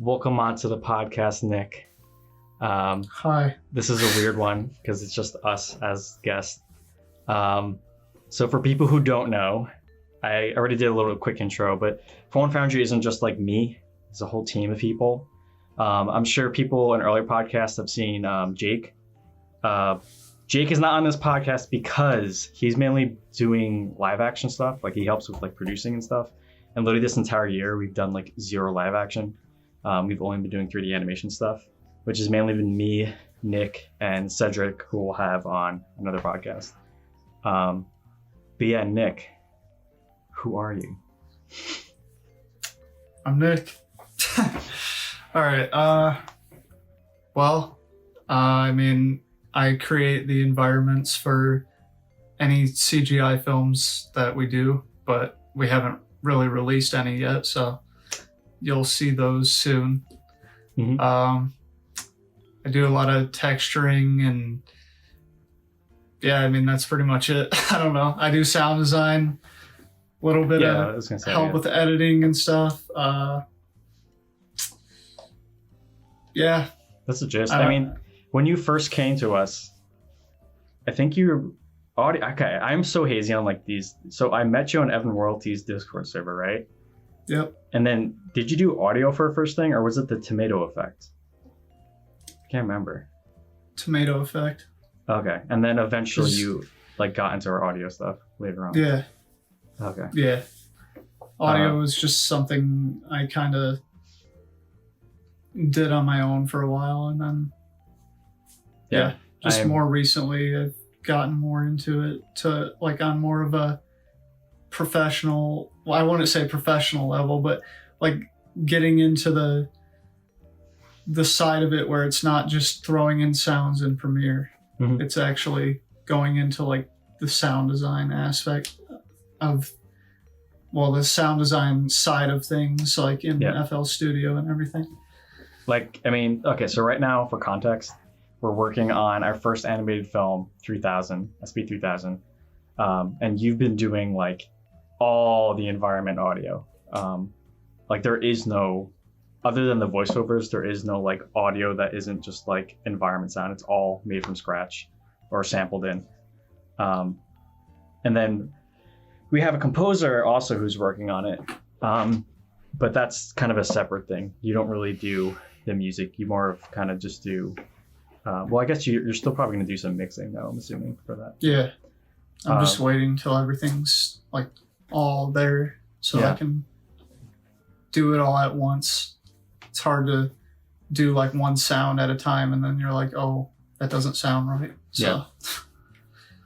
Welcome onto the podcast, Nick. Hi. This is a weird one because it's just us as guests. So for people who don't know, I already did a little quick intro, but Forlorn Foundry isn't just like me. It's a whole team of people. I'm sure people in earlier podcasts have seen Jake. Jake is not on this podcast because he's mainly doing live action stuff. Like he helps with like producing and stuff. And literally this entire year, we've done like 0 live action. We've only been doing 3D animation stuff, which has mainly been me, Nick, and Cedric, who we'll have on another podcast. But yeah, Nick, who are you? I'm Nick. All right. I create the environments for any CGI films that we do, but we haven't really released any yet, so you'll see those soon. Mm-hmm. I do a lot of texturing and that's pretty much it. I don't know. I do sound design, a little bit of help with editing and stuff. That's the gist. I mean, when you first came to us, I think you audio. Okay, I'm so hazy on like these. So I met you on Evan Royalty's Discord server, right? Yep. And then did you do audio for a first thing, or was it the tomato effect? I can't remember. Tomato effect. Okay, and then eventually you like got into our audio stuff later on. Yeah. Okay. Yeah. Audio was just something I kind of did on my own for a while, and then more recently I've gotten more into it to like on more of a professional, well, I wouldn't say professional level, but like getting into the side of it where it's not just throwing in sounds in Premiere. Mm-hmm. It's actually going into like the sound design aspect of, well, the sound design side of things, like in FL Studio and everything. Like, I mean, okay, so right now, for context, we're working on our first animated film, 3000, SP3000. And you've been doing like all the environment audio. Like there is no, other than the voiceovers, there is no like audio that isn't just like environment sound. It's all made from scratch or sampled in. And then we have a composer also who's working on it. But that's kind of a separate thing. You don't really do the music. You more of kind of just do, well, I guess you're still probably going to do some mixing though, I'm assuming, for that. Yeah. I'm just waiting till everything's like all there so I can do it all at once. It's hard to do like one sound at a time and then you're like, oh, that doesn't sound right. So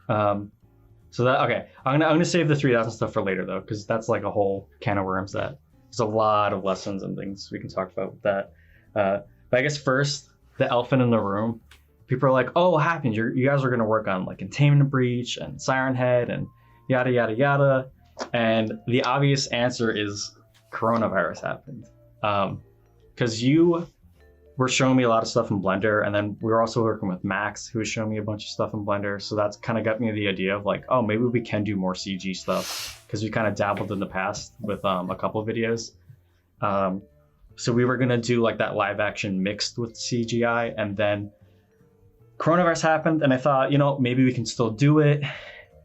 so that, okay, I'm gonna save the 3000 stuff for later though, because that's like a whole can of worms that there's a lot of lessons and things we can talk about with that. But I guess first, the elephant in the room. People are like, oh, what happened? You guys are going to work on like Containment Breach and Siren Head and yada, yada, yada. And the obvious answer is coronavirus happened. Because you were showing me a lot of stuff in Blender. And then we were also working with Max, who was showing me a bunch of stuff in Blender. So that's kind of got me the idea of like, oh, maybe we can do more CG stuff. Because we kind of dabbled in the past with a couple of videos. So we were going to do like that live action mixed with CGI. And then coronavirus happened. And I thought, maybe we can still do it.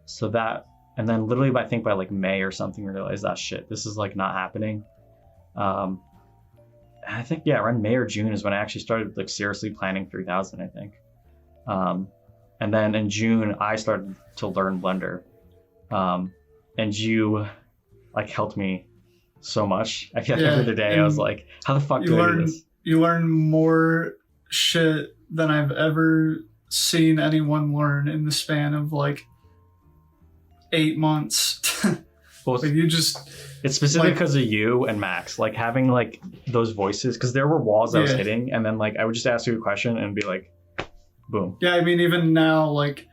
So that, and then literally I think by like May or something, we realized that shit, this is like not happening. I think, around May or June is when I actually started like seriously planning 3000, I think. And then in June, I started to learn Blender. And you like helped me so much. I feel like every other day I was like, how the fuck do I do this? You learn more shit than I've ever seen anyone learn in the span of like 8 months. Well, like it's specifically because of you and Max, like having like those voices, because there were walls I was hitting, and then like I would just ask you a question and be like, boom. Yeah, I mean, even now, like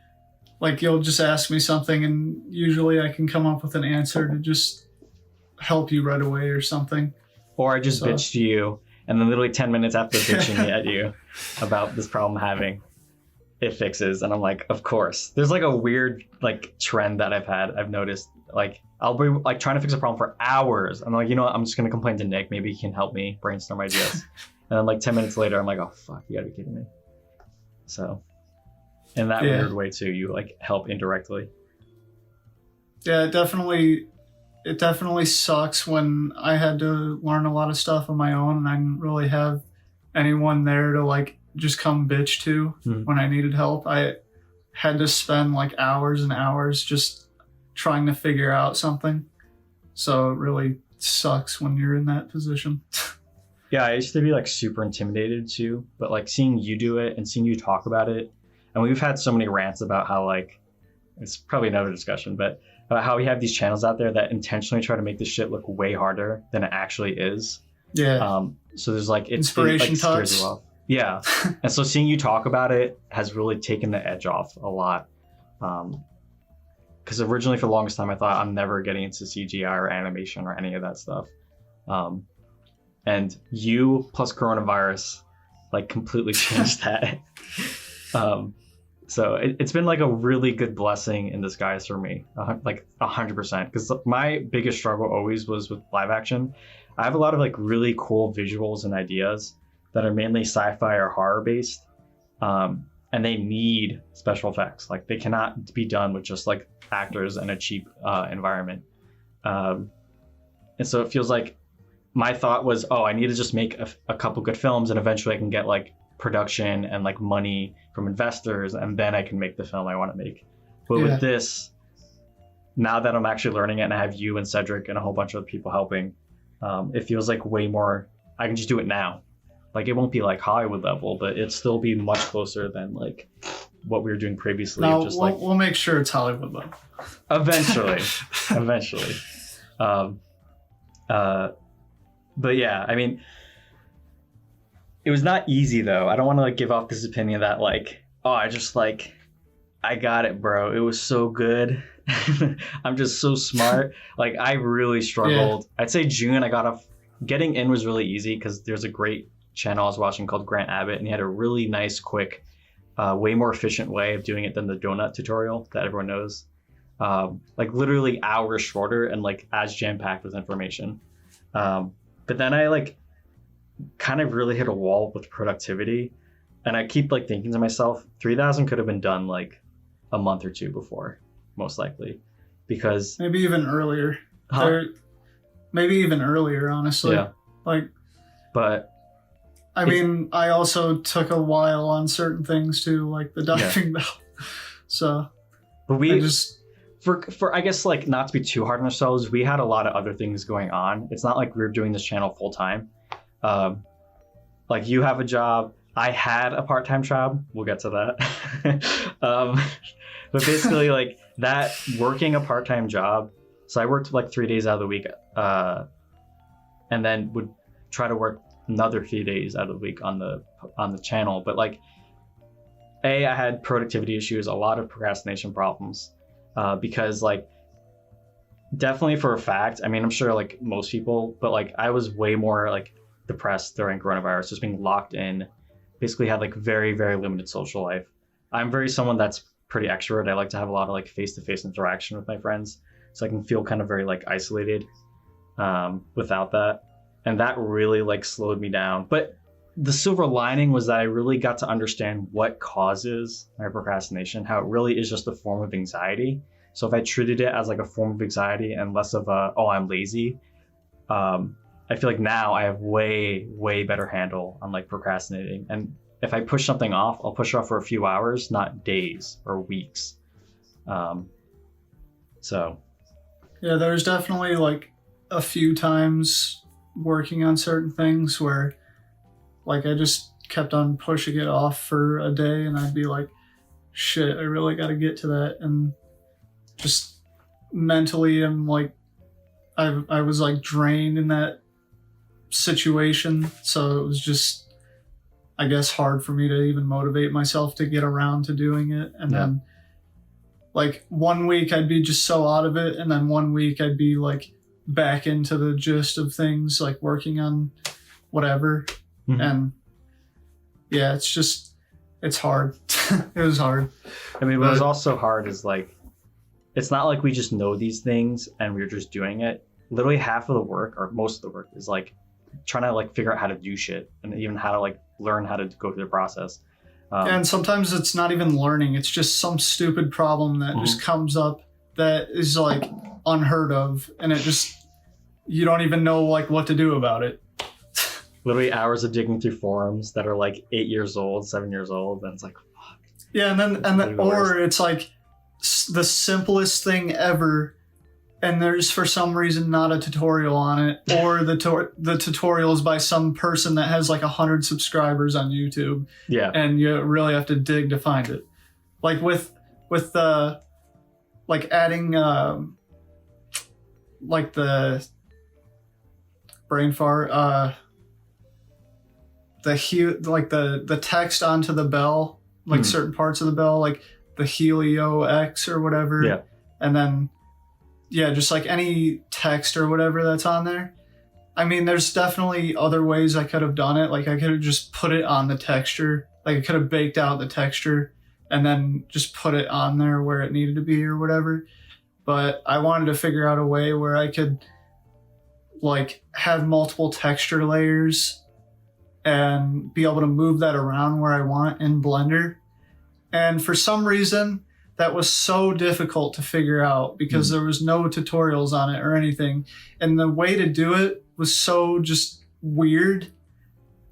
you'll just ask me something and usually I can come up with an answer to just help you right away or something. Or I just bitched to you, and then literally 10 minutes after bitching at you about this problem I'm having, it fixes. And I'm like, of course. There's like a weird like trend that I've noticed. Like I'll be like trying to fix a problem for hours. I'm like, you know what? I'm just gonna complain to Nick. Maybe he can help me brainstorm ideas. And then like 10 minutes later, I'm like, oh fuck, you gotta be kidding me. So in that weird way too, you like help indirectly. Yeah, it definitely sucks when I had to learn a lot of stuff on my own and I didn't really have anyone there to like just come bitch to when I needed help. I had to spend like hours and hours just trying to figure out something. So it really sucks when you're in that position. Yeah, I used to be like super intimidated too, but like seeing you do it and seeing you talk about it, and we've had so many rants about how like, it's probably another discussion, but about how we have these channels out there that intentionally try to make this shit look way harder than it actually is. Yeah. So there's like, inspiration it like scares you off. Yeah. And so seeing you talk about it has really taken the edge off a lot. Because originally for the longest time I thought I'm never getting into CGI or animation or any of that stuff. And you plus coronavirus like completely changed that. So it's been like a really good blessing in disguise for me, like 100%. Because my biggest struggle always was with live action. I have a lot of like really cool visuals and ideas that are mainly sci-fi or horror based, and they need special effects. Like they cannot be done with just like actors and a cheap environment. And so it feels like my thought was, oh, I need to just make a couple good films and eventually I can get like production and like money from investors and then I can make the film I want to make. But with this, now that I'm actually learning it and I have you and Cedric and a whole bunch of people helping, it feels like way more, I can just do it now. Like it won't be like Hollywood level, but it'd still be much closer than like what we were doing previously. No, just we'll make sure it's Hollywood level. Eventually. But yeah, I mean, it was not easy though. I don't want to like give off this opinion that like, oh, I got it, bro. It was so good. I'm just so smart. Like I really struggled. Yeah. I'd say June I got off. Getting in was really easy because there's a great channel I was watching called Grant Abbott, and he had a really nice, quick, way more efficient way of doing it than the donut tutorial that everyone knows. Like literally hours shorter and like as jam-packed with information. But then I like kind of really hit a wall with productivity, and I keep like thinking to myself, 3000 could have been done like a month or two before, most likely, because maybe even earlier. Maybe even earlier, honestly. Yeah. Like, but I mean, I also took a while on certain things too, like the diving bell. So, but we just for I guess like not to be too hard on ourselves, we had a lot of other things going on. It's not like we were doing this channel full time. Like you have a job. I had a part-time job. We'll get to that. But basically, like that working a part-time job. So I worked like 3 days out of the week, and then would try to work another few days out of the week on the channel. But like, I had productivity issues, a lot of procrastination problems, because like, definitely for a fact, I mean, I'm sure like most people, but like I was way more like depressed during coronavirus, just being locked in, basically had like very, very limited social life. I'm someone that's pretty extrovert. I like to have a lot of like face-to-face interaction with my friends. So I can feel kind of very like isolated without that. And that really like slowed me down. But the silver lining was that I really got to understand what causes my procrastination, how it really is just a form of anxiety. So if I treated it as like a form of anxiety and less of a, oh, I'm lazy, I feel like now I have way, way better handle on like procrastinating. And if I push something off, I'll push it off for a few hours, not days or weeks. So. Yeah, there's definitely like a few times working on certain things where like I just kept on pushing it off for a day and I'd be like, shit, I really got to get to that. And just mentally I'm like, I was like drained in that situation. So it was just, I guess, hard for me to even motivate myself to get around to doing it. And then like 1 week I'd be just so out of it, and then 1 week I'd be like back into the gist of things, like working on whatever. And yeah, it's it's hard. It was hard. I mean, what was also hard is like, it's not like we just know these things and we're just doing it. Literally half of the work, or most of the work, is like trying to like figure out how to do shit and even how to like learn how to go through the process. And sometimes it's not even learning. It's just some stupid problem that just comes up that is like unheard of, and it just, you don't even know like what to do about it. Literally hours of digging through forums that are like 8 years old, 7 years old, and it's like, fuck. Yeah, and then or it's like the simplest thing ever, and there's for some reason not a tutorial on it, or the tutorial is by some person that has like 100 subscribers on YouTube. Yeah, and you really have to dig to find it. Like with the like adding like the brain fart the text onto the bell, like certain parts of the bell, like the Helio X or whatever. Yeah, and then. Yeah, just like any text or whatever that's on there. I mean, there's definitely other ways I could have done it. Like I could have just put it on the texture. Like I could have baked out the texture and then just put it on there where it needed to be or whatever. But I wanted to figure out a way where I could like have multiple texture layers and be able to move that around where I want in Blender. And for some reason, that was so difficult to figure out because there was no tutorials on it or anything. And the way to do it was so just weird,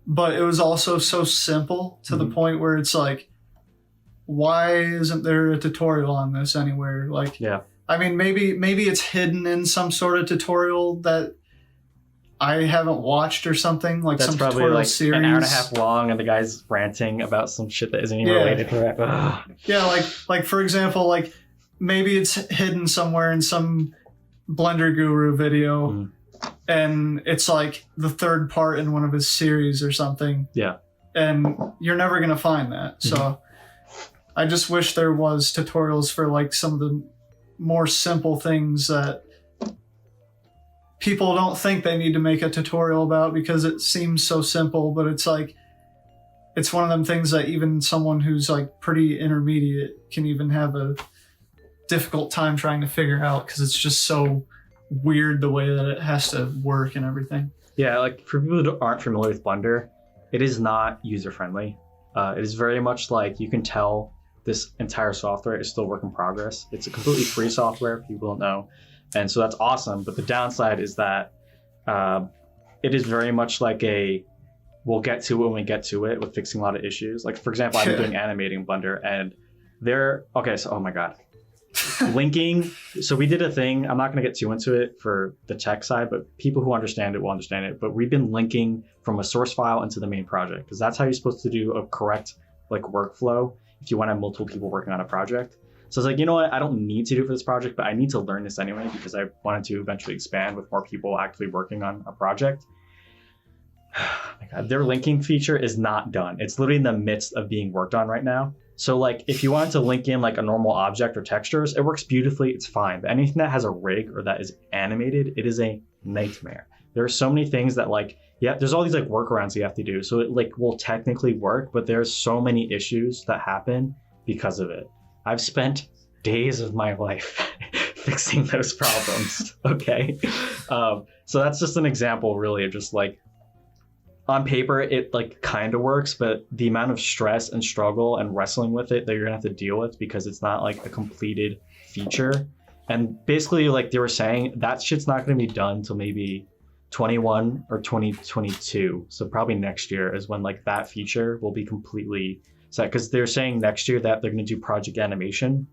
but it was also so simple to the point where it's like, why isn't there a tutorial on this anywhere? Like, yeah. I mean, maybe it's hidden in some sort of tutorial that I haven't watched or something, like that's some probably tutorial like series. An hour and a half long, and the guy's ranting about some shit that isn't even related to it. Yeah, like for example, like maybe it's hidden somewhere in some Blender Guru video, and it's like the third part in one of his series or something. Yeah, and you're never gonna find that. So I just wish there was tutorials for like some of the more simple things that people don't think they need to make a tutorial about because it seems so simple, but it's like, it's one of them things that even someone who's like pretty intermediate can even have a difficult time trying to figure out because it's just so weird the way that it has to work and everything. Yeah, like for people who aren't familiar with Blender, it is not user-friendly. It is very much like you can tell this entire software is still work in progress. It's a completely free software, people don't know. And so that's awesome. But the downside is that it is very much like we'll get to it when we get to it with fixing a lot of issues. Like, for example, I've been doing animating Blender and oh my God. Linking. So we did a thing. I'm not going to get too into it for the tech side, but people who understand it will understand it. But we've been linking from a source file into the main project because that's how you're supposed to do a correct like workflow if you want to have multiple people working on a project. So I was like, you know what? I don't need to do it for this project, but I need to learn this anyway because I wanted to eventually expand with more people actually working on a project. Oh my God, their linking feature is not done. It's literally in the midst of being worked on right now. So like if you wanted to link in like a normal object or textures, it works beautifully. It's fine. But anything that has a rig or that is animated, it is a nightmare. There are so many things that like, yeah, there's all these like workarounds you have to do. So it like will technically work, but there's so many issues that happen because of it. I've spent days of my life fixing those problems. Okay. So that's just an example really of just like on paper, it like kind of works, but the amount of stress and struggle and wrestling with it that you're gonna have to deal with because it's not like a completed feature. And basically like they were saying that shit's not gonna be done till maybe 21 or 2022. So probably next year is when like that feature will be completely set because they're saying next year that they're going to do project animation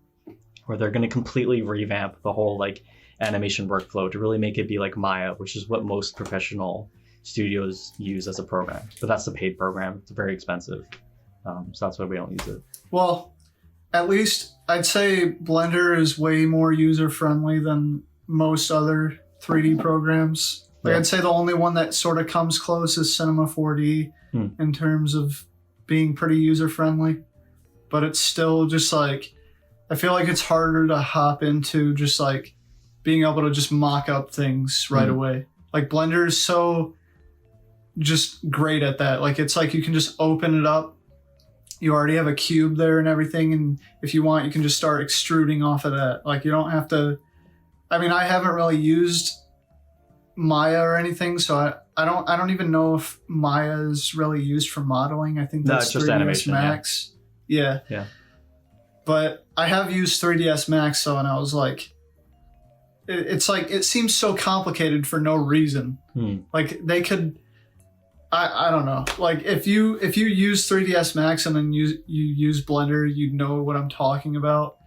where they're going to completely revamp the whole like animation workflow to really make it be like Maya, which is what most professional studios use as a program. But that's the paid program. It's very expensive. So that's why we don't use it. Well, at least I'd say Blender is way more user-friendly than most other 3D programs. Like I'd say the only one that sort of comes close is Cinema 4D in terms of being pretty user-friendly. But it's still just like, I feel like it's harder to hop into just like being able to just mock up things right away. Like Blender is so just great at that. Like it's like you can just open it up, you already have a cube there and everything, and if you want, you can just start extruding off of that. Like, you don't have to. I mean, I haven't really used Maya or anything, so I don't even know if Maya is really used for modeling. I think that's it's just 3ds animation, Max. Yeah. But I have used 3ds Max, though, and I was like, it's like, it seems so complicated for no reason. Like, they could, I don't know. Like, if you use 3ds Max and then you use Blender, you know what I'm talking about.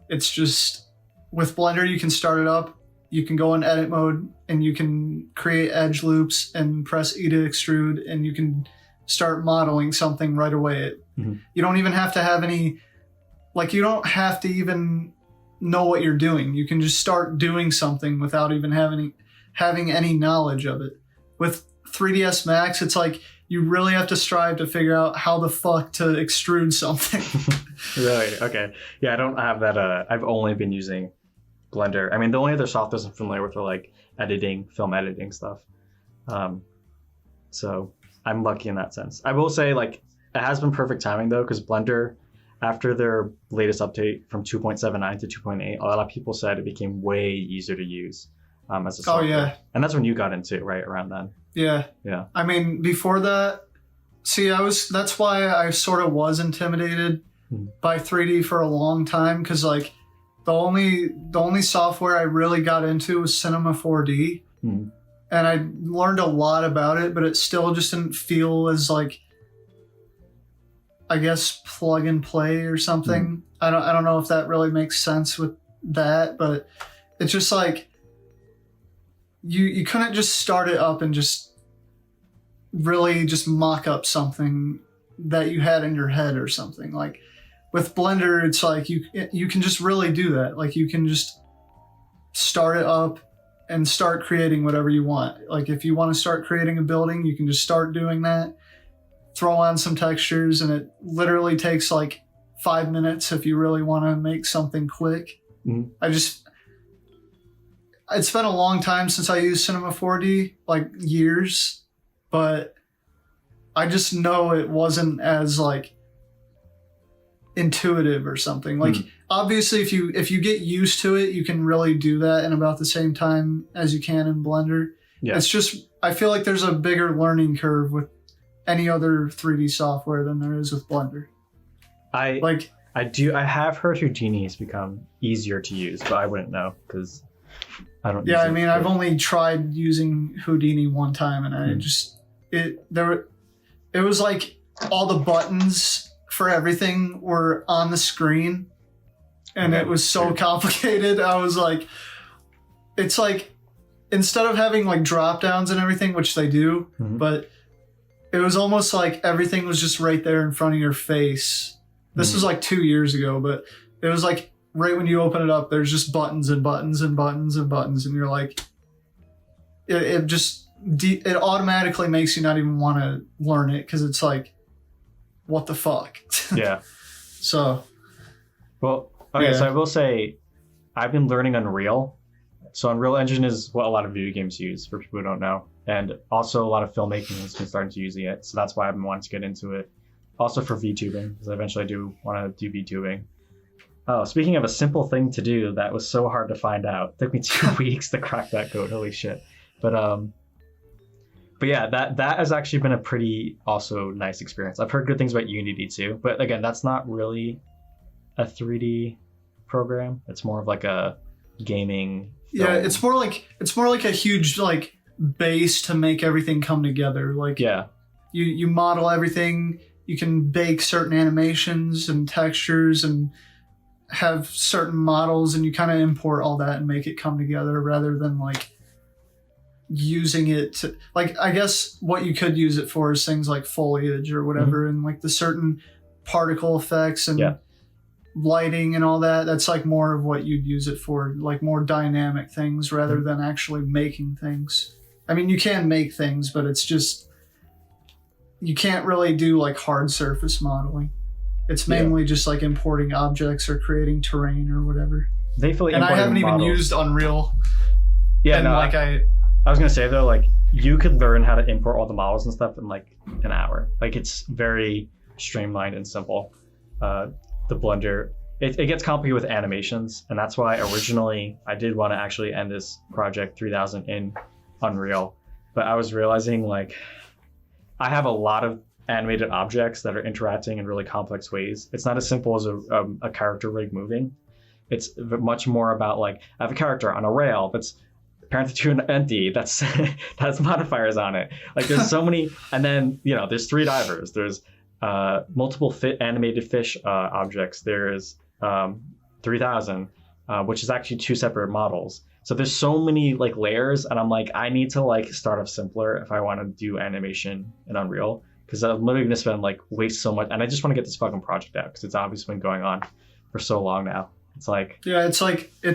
It's just, with Blender, you can start it up, you can go in edit mode, and you can create edge loops and press E to extrude, and you can start modeling something right away. You don't even have to have any, like, you don't have to even know what you're doing. You can just start doing something without even having any knowledge of it. With 3ds Max, it's like you really have to strive to figure out how the fuck to extrude something. Really? Okay. Yeah, I don't have that. I've only been using Blender. I mean, the only other softwares I'm familiar with are like editing, film editing stuff. So I'm lucky in that sense. I will say, like, it has been perfect timing though, because Blender, after their latest update from 2.79 to 2.8, a lot of people said it became way easier to use as a software. Oh yeah, and that's when you got into it, right around then. Yeah. I mean, before that, see, that's why I sort of was intimidated by 3D for a long time, because like the only software I really got into was Cinema 4D, and I learned a lot about it, but it still just didn't feel as like, I guess, plug and play or something. I don't know if that really makes sense with that, but it's just like you couldn't just start it up and just really just mock up something that you had in your head or something. Like with Blender, it's like you can just really do that. Like you can just start it up and start creating whatever you want. Like if you want to start creating a building, you can just start doing that. Throw on some textures, and it literally takes like 5 minutes if you really want to make something quick. It's been a long time since I used Cinema 4D, like years, but I just know it wasn't as like intuitive or something. Like obviously if you get used to it, you can really do that in about the same time as you can in Blender. It's just, I feel like there's a bigger learning curve with any other 3D software than there is with Blender. I have heard Houdini has become easier to use, but I wouldn't know because I don't. Yeah, I mean, I've only tried using Houdini one time, and I just it was like all the buttons for everything were on the screen, and it was so complicated. I was like, it's like instead of having like drop downs and everything, which they do, but it was almost like everything was just right there in front of your face. This was like 2 years ago, but it was like right when you open it up, there's just buttons and buttons and buttons and buttons, and you're like, it automatically makes you not even want to learn it because it's like, what the fuck? Yeah. So. Well, okay, so I will say, I've been learning Unreal. So Unreal Engine is what a lot of video games use, for people who don't know. And also a lot of filmmaking has been starting to use it. So that's why I've been wanting to get into it. Also for VTubing, because eventually I do want to do VTubing. Oh, speaking of a simple thing to do that was so hard to find out. It took me 2 weeks to crack that code. Holy shit. But yeah, that has actually been a pretty also nice experience. I've heard good things about Unity too. But again, that's not really a 3D program. It's more of like a gaming film. Yeah, it's more like a huge like base to make everything come together. Like you model everything, you can bake certain animations and textures and have certain models, and you kind of import all that and make it come together rather than like using it to, like, I guess what you could use it for is things like foliage or whatever, and like the certain particle effects and lighting and all that. That's like more of what you'd use it for, like more dynamic things rather than actually making things. I mean, you can make things, but it's just, you can't really do like hard surface modeling. It's mainly just like importing objects or creating terrain or whatever. And I haven't even used Unreal. Yeah, and no, like I was gonna say though, like you could learn how to import all the models and stuff in like an hour. Like it's very streamlined and simple. The Blender, it gets complicated with animations, and that's why originally I did want to actually end this project 3000 in Unreal, but I was realizing like I have a lot of animated objects that are interacting in really complex ways. It's not as simple as a character rig moving. It's much more about like I have a character on a rail that's parented to an empty that's has modifiers on it. Like there's so many, and then there's 3 divers. There's multiple animated fish objects. There's 3000, which is actually 2 separate models. So there's so many like layers, and I'm like, I need to like start off simpler if I want to do animation in Unreal, because I'm literally gonna spend like waste so much, and I just want to get this fucking project out because it's obviously been going on for so long now. It's like it's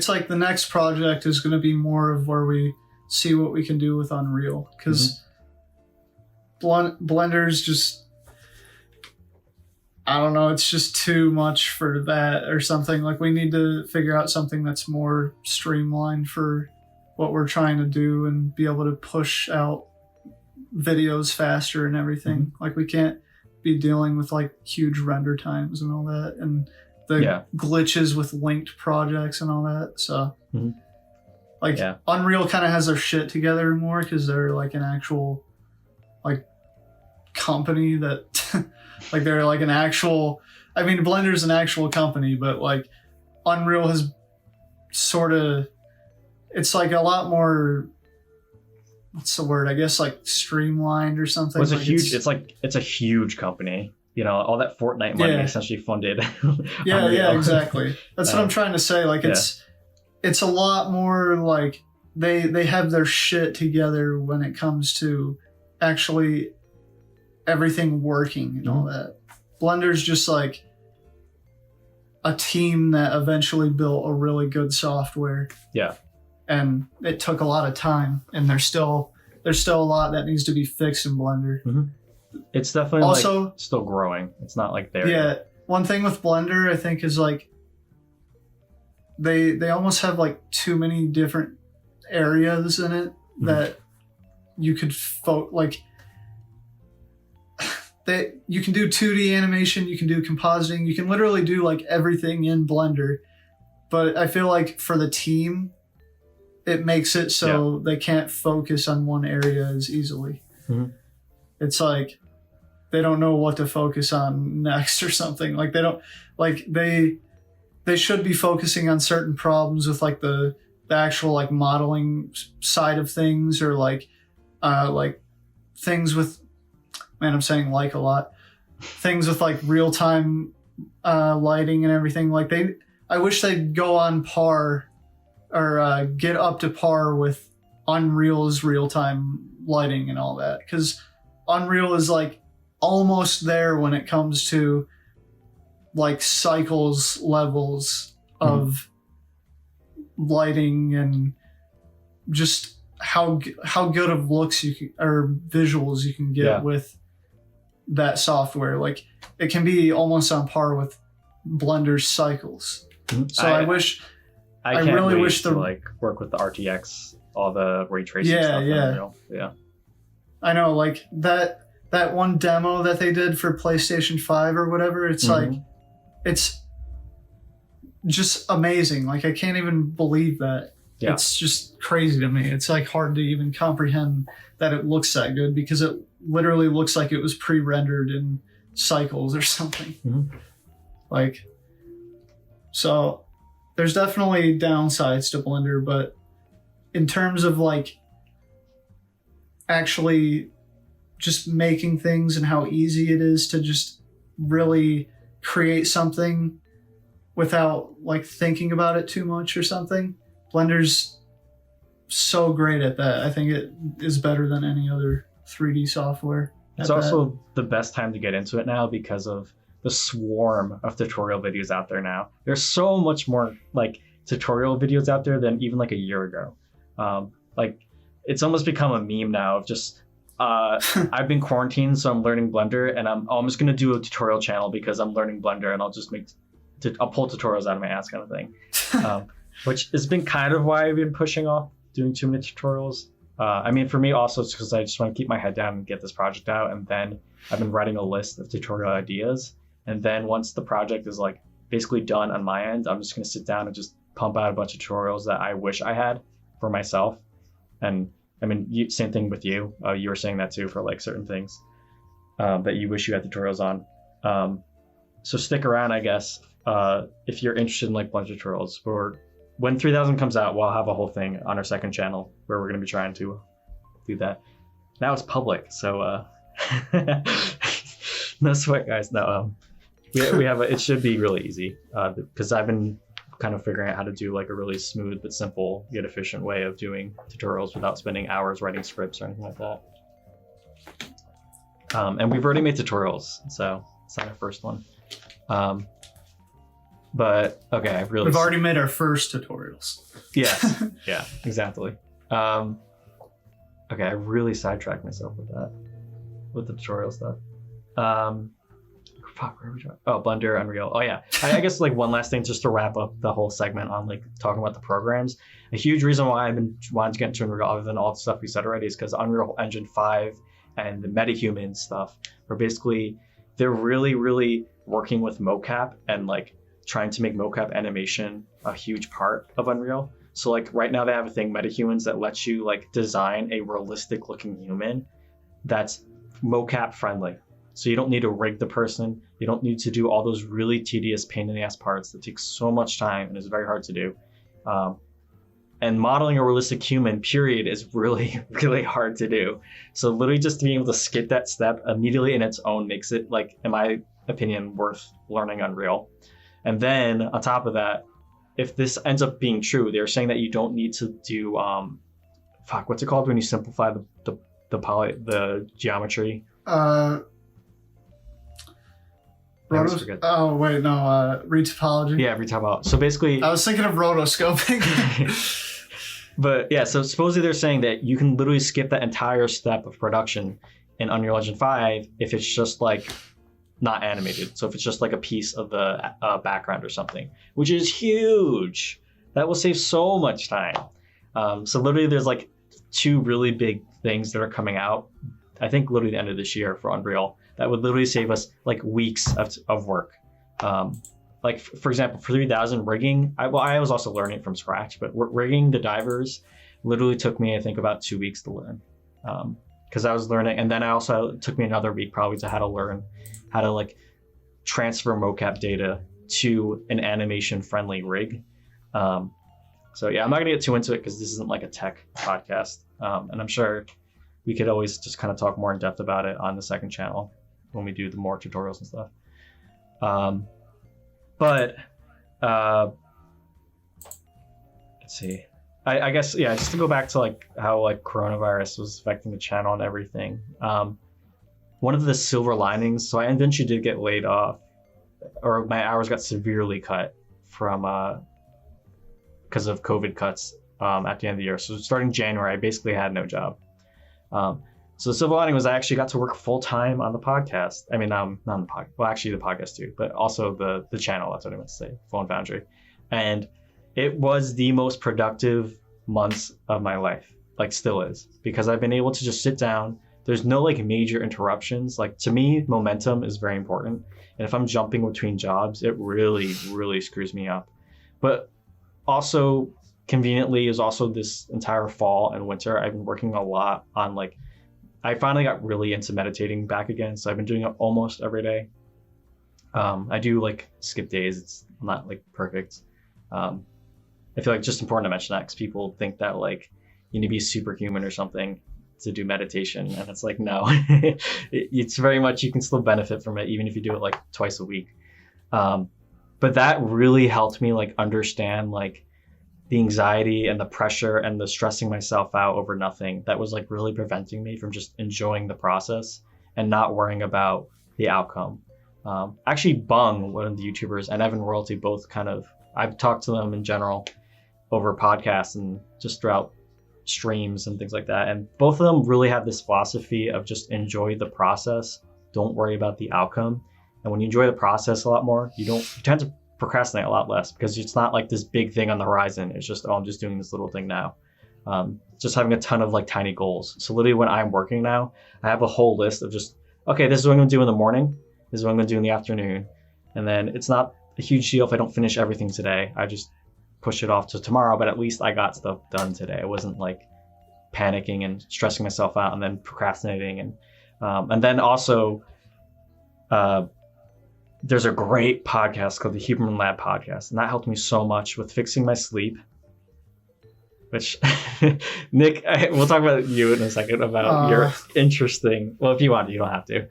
like the next project is going to be more of where we see what we can do with Unreal, because Blender's just, I don't know, it's just too much for that or something. Like we need to figure out something that's more streamlined for what we're trying to do and be able to push out videos faster and everything. Like we can't be dealing with like huge render times and all that, and the glitches with linked projects and all that. So Unreal kind of has their shit together more because they're like an actual like company that like they're like an actual, I mean Blender's an actual company, but like Unreal has sort of, it's like a lot more, what's the word, I guess like streamlined or something. Well, it's a huge company. All that Fortnite money essentially funded. Exactly. That's what I'm trying to say. Like it's a lot more like they have their shit together when it comes to actually everything working and all that. Blender's just like a team that eventually built a really good software. Yeah. And it took a lot of time, and there's still a lot that needs to be fixed in Blender. It's definitely also like still growing. It's not like there. Yeah. One thing with Blender I think is like they almost have like too many different areas in it that you could you can do 2D animation, you can do compositing, you can literally do like everything in Blender. But I feel like for the team, it makes it so they can't focus on one area as easily. It's like they don't know what to focus on next or something. Like they don't, like they should be focusing on certain problems with like the actual like modeling side of things, or like things with, man, I'm saying like a lot, things with like real-time lighting and everything. Like I wish they'd go on par or get up to par with Unreal's real-time lighting and all that, because Unreal is like almost there when it comes to like cycles levels of lighting and just how good of looks you can, or visuals you can get with that software. Like it can be almost on par with Blender's cycles. So I really wish to like work with the RTX, all the ray tracing stuff. Yeah. I know, like that one demo that they did for PlayStation 5 or whatever, it's like, it's just amazing. Like I can't even believe that. Yeah. It's just crazy to me. It's like hard to even comprehend that it looks that good, because it literally looks like it was pre-rendered in cycles or something. Like, so there's definitely downsides to Blender, but in terms of like actually just making things and how easy it is to just really create something without like thinking about it too much or something, Blender's so great at that. I think it is better than any other 3D software. It's also the best time to get into it now because of the swarm of tutorial videos out there now. There's so much more like tutorial videos out there than even like a year ago. Like it's almost become a meme now of just I've been quarantined, so I'm learning Blender, and I'm just gonna do a tutorial channel because I'm learning Blender, and I'll just I'll pull tutorials out of my ass kind of thing. Which has been kind of why I've been pushing off doing too many tutorials. I mean, for me also, it's because I just want to keep my head down and get this project out. And then I've been writing a list of tutorial ideas. And then once the project is like basically done on my end, I'm just going to sit down and just pump out a bunch of tutorials that I wish I had for myself. And I mean, same thing with you. You were saying that too for like certain things that you wish you had tutorials on. So stick around, I guess, if you're interested in like bunch of tutorials. When 3000 comes out, we'll have a whole thing on our second channel where we're going to be trying to do that. Now it's public, so no sweat, guys. No, we have it should be really easy because I've been kind of figuring out how to do like a really smooth but simple yet efficient way of doing tutorials without spending hours writing scripts or anything like that. And we've already made tutorials, so it's not our first one. But okay, we've already made our first tutorials. Yes, yeah, exactly. Okay, I really sidetracked myself with the tutorial stuff. Fuck, where are we trying? Oh, Blender, Unreal. Oh yeah, I guess like one last thing just to wrap up the whole segment on like talking about the programs. A huge reason why I've been wanting to get into Unreal, other than all the stuff we said already, is because Unreal Engine 5 and the MetaHuman stuff are basically, they're really, really working with mocap and like trying to make mocap animation a huge part of Unreal. So like right now they have a thing, MetaHumans, that lets you like design a realistic looking human that's mocap friendly. So you don't need to rig the person. You don't need to do all those really tedious pain in the ass parts that take so much time and is very hard to do. And modeling a realistic human, period, is really, really hard to do. So literally just being able to skip that step immediately in its own makes it, like, in my opinion, worth learning Unreal. And then on top of that, if this ends up being true, they're saying that you don't need to do, what's it called when you simplify the geometry? Retopology. Yeah, retopology. So basically, I was thinking of rotoscoping. But yeah, so supposedly they're saying that you can literally skip that entire step of production in Unreal Engine 5 if it's just like not animated. So if it's just like a piece of the background or something, which is huge. That will save so much time. So literally there's like 2 really big things that are coming out, I think literally the end of this year for Unreal, that would literally save us like weeks of work. Like for example, for 3000 rigging, I was also learning from scratch, but rigging the divers literally took me, I think, about 2 weeks to learn. Because I was learning, and then it took me another week probably to learn how to like transfer mocap data to an animation friendly rig. So yeah, I'm not gonna get too into it because this isn't like a tech podcast. And I'm sure we could always just kind of talk more in depth about it on the second channel when we do the more tutorials and stuff. But let's see. I guess, yeah, just to go back to like how like coronavirus was affecting the channel and everything. One of the silver linings, so I eventually did get laid off, or my hours got severely cut from because of COVID cuts at the end of the year. So starting January, I basically had no job. So the silver lining was I actually got to work full time on the podcast. I mean, not on the podcast. Well, actually the podcast too, but also the channel. That's what I meant to say, Forlorn Foundry. And it was the most productive months of my life, like still is, because I've been able to just sit down. There's no like major interruptions. Like to me, momentum is very important. And if I'm jumping between jobs, it really, really screws me up. But also conveniently is also this entire fall and winter, I've been working a lot on like, I finally got really into meditating back again. So I've been doing it almost every day. I do like skip days. It's not like perfect. I feel like just important to mention that because people think that like you need to be superhuman or something to do meditation, and it's like no. It's very much, you can still benefit from it even if you do it like twice a week. But that really helped me like understand like the anxiety and the pressure and the stressing myself out over nothing that was like really preventing me from just enjoying the process and not worrying about the outcome. Actually, Bung, one of the YouTubers, and Evan Royalty both kind of, I've talked to them in general over podcasts and just throughout streams and things like that. And both of them really have this philosophy of just enjoy the process. Don't worry about the outcome. And when you enjoy the process a lot more, you tend to procrastinate a lot less because it's not like this big thing on the horizon. It's just, oh, I'm just doing this little thing now. just having a ton of like tiny goals. So literally when I'm working now, I have a whole list of just, okay, this is what I'm going to do in the morning. This is what I'm going to do in the afternoon. And then it's not a huge deal if I don't finish everything today. I just push it off to tomorrow, but at least I got stuff done today. I wasn't like panicking and stressing myself out and then procrastinating. And then also, there's a great podcast called the Human Lab Podcast, and that helped me so much with fixing my sleep. Which, Nick, we'll talk about you in a second about your interesting. Well, if you want, you don't have to.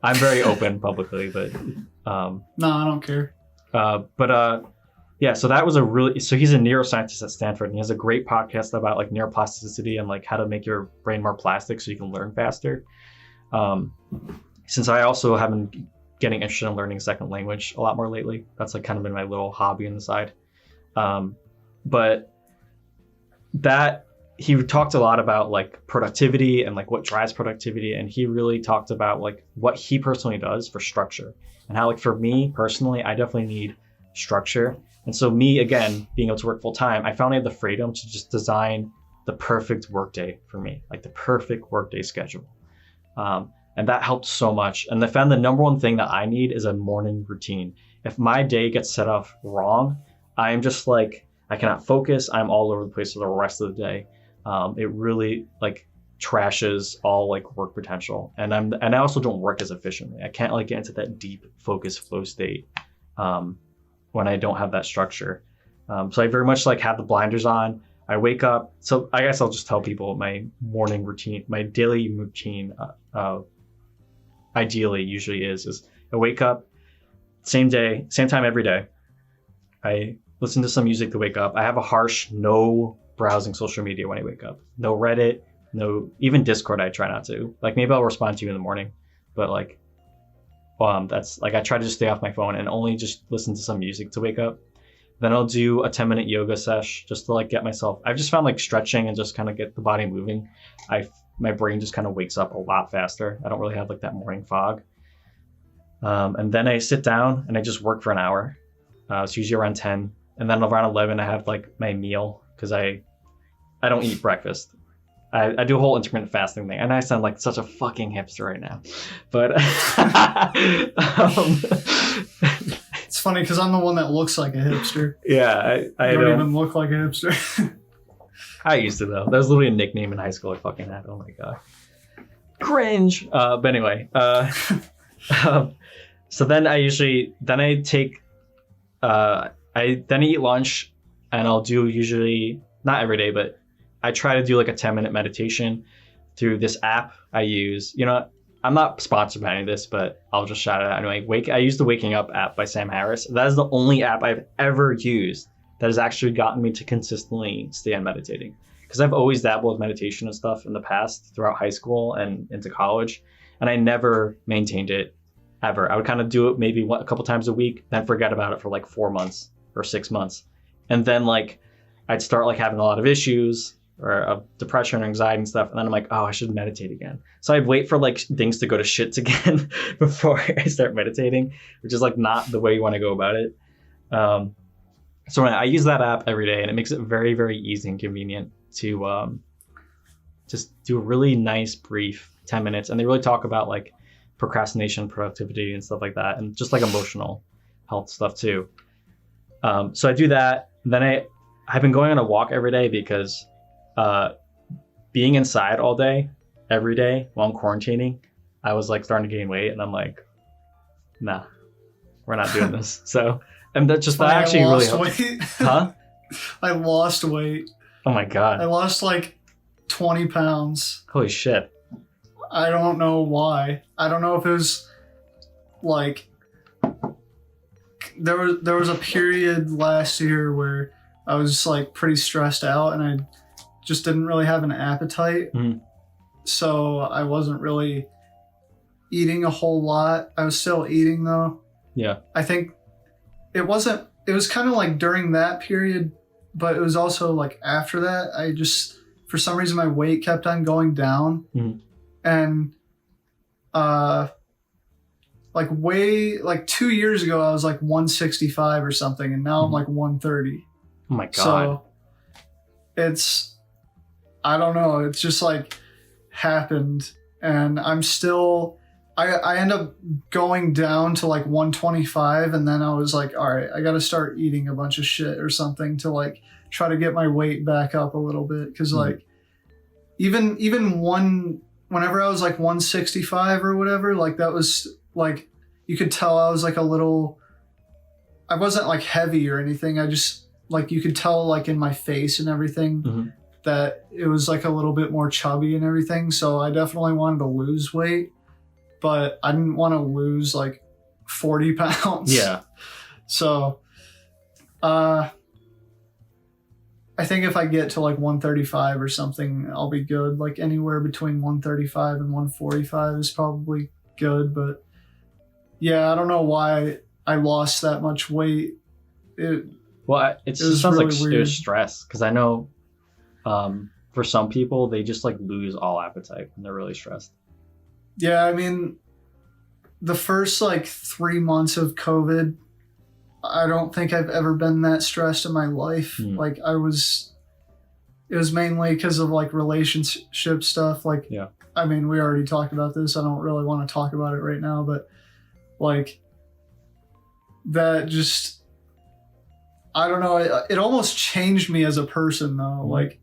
I'm very open publicly, but no, I don't care. Yeah. So that was so he's a neuroscientist at Stanford, and he has a great podcast about like neuroplasticity and like how to make your brain more plastic so you can learn faster. Since I also have been getting interested in learning a second language a lot more lately, that's like kind of been my little hobby on the side. But that he talked a lot about like productivity and like what drives productivity, and he really talked about like what he personally does for structure and how like for me personally I definitely need structure. And so me, again, being able to work full time, I found I had the freedom to just design the perfect workday for me, like the perfect workday schedule, and that helped so much. And I found the number one thing that I need is a morning routine. If my day gets set off wrong, I'm just like, I cannot focus. I'm all over the place for the rest of the day. It really like trashes all like work potential. And I also don't work as efficiently. I can't like get into that deep focus flow state when I don't have that structure. So I very much like have the blinders on. I wake up. So I guess I'll just tell people my morning routine, my daily routine, ideally usually is I wake up, same day, same time every day. I listen to some music to wake up. I have a harsh no browsing social media when I wake up. No Reddit, no, even Discord I try not to. Like maybe I'll respond to you in the morning, but like that's like I try to just stay off my phone and only just listen to some music to wake up. Then I'll do a 10-minute yoga sesh just to like get myself, I've just found like stretching and just kind of get the body moving. My brain just kind of wakes up a lot faster. I don't really have like that morning fog. And then I sit down and I just work for an hour. It's usually around 10. And then around 11, I have like my meal because I don't eat breakfast. I do a whole intermittent fasting thing, and I sound like such a fucking hipster right now. But it's funny because I'm the one that looks like a hipster. Yeah, I don't even look like a hipster. I used to though. That was literally a nickname in high school I fucking had. Oh my god, cringe. But anyway, so then I take. I eat lunch, and I'll do usually, not every day, but I try to do like a 10-minute meditation through this app I use. You know, I'm not sponsored by any of this, but I'll just shout it out anyway. I use the Waking Up app by Sam Harris. That is the only app I've ever used that has actually gotten me to consistently stay on meditating. Because I've always dabbled with meditation and stuff in the past throughout high school and into college, and I never maintained it ever. I would kind of do it maybe a couple times a week, then forget about it for like 4 months or 6 months. And then like I'd start like having a lot of issues or depression or anxiety and stuff. And then I'm like, oh, I should meditate again. So I'd wait for like things to go to shits again before I start meditating, which is like not the way you want to go about it. So I use that app every day, and it makes it very, very easy and convenient to just do a really nice brief 10 minutes. And they really talk about like procrastination, productivity and stuff like that, and just like emotional health stuff too. So I do that. Then I've been going on a walk every day because being inside all day, every day while I'm quarantining, I was like starting to gain weight, and I'm like, nah, we're not doing this. So, and that actually really helped. Huh? I lost weight. Oh my God. I lost like 20 pounds. Holy shit. I don't know why. I don't know if it was like there was a period last year where I was just like pretty stressed out, and I just didn't really have an appetite. Mm-hmm. So I wasn't really eating a whole lot. I was still eating though. Yeah. I think it was kind of like during that period, but it was also like after that, I just, for some reason, my weight kept on going down. Mm-hmm. And like 2 years ago, I was like 165 or something, and now I'm like 130. Oh my God. So it's, I don't know, it's just like happened, and I'm still, I end up going down to like 125, and then I was like, all right, I got to start eating a bunch of shit or something to like try to get my weight back up a little bit, because like even whenever I was like 165 or whatever, like that was like, you could tell I was like a little, I wasn't like heavy or anything, I just like, you could tell like in my face and everything that it was like a little bit more chubby and everything, so I definitely wanted to lose weight, but I didn't want to lose like 40 pounds. Yeah. So, I think if I get to like 135 or something, I'll be good. Like anywhere between 135 and 145 is probably good. But yeah, I don't know why I lost that much weight. It sounds really like weird. it was stress, because I know for some people they just like lose all appetite when they're really stressed. Yeah, I mean, the first like 3 months of COVID, I don't think I've ever been that stressed in my life. Like it was mainly because of like relationship stuff. Like, yeah, I mean, we already talked about this. I don't really want to talk about it right now, but like that just, I don't know. It almost changed me as a person though. Like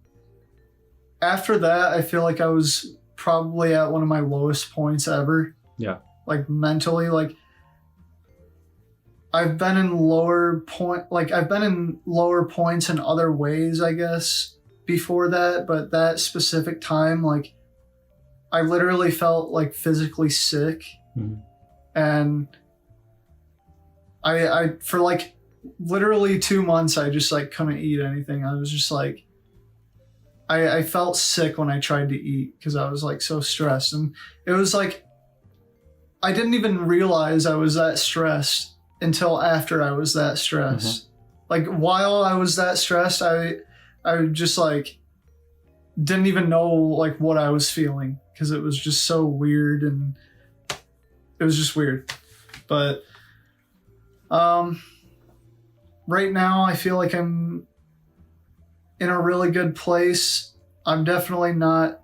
after that, I feel like I was probably at one of my lowest points ever. Yeah. Like mentally, like I've been in lower points in other ways, I guess, before that, but that specific time, like I literally felt like physically sick. And I for like literally 2 months, I just like couldn't eat anything. I was just like, I felt sick when I tried to eat because I was like so stressed, and it was like I didn't even realize I was that stressed until after I was that stressed. Like while I was that stressed, I just like didn't even know like what I was feeling, because it was just so weird, and it was just weird. But right now I feel like I'm in a really good place. I'm definitely not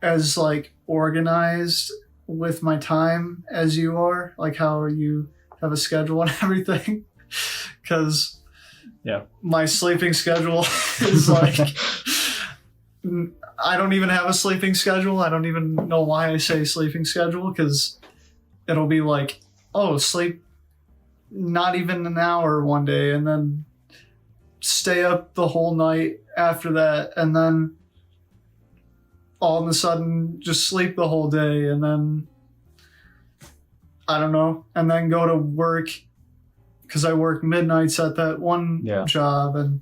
as like organized with my time as you are, like how you have a schedule and everything, because my sleeping schedule is like I don't even have a sleeping schedule. I don't even know why I say sleeping schedule, because it'll be like, oh, sleep not even an hour one day, and then stay up the whole night after that, and then all of a sudden just sleep the whole day, and then I don't know, and then go to work, because I work midnights at that one job, and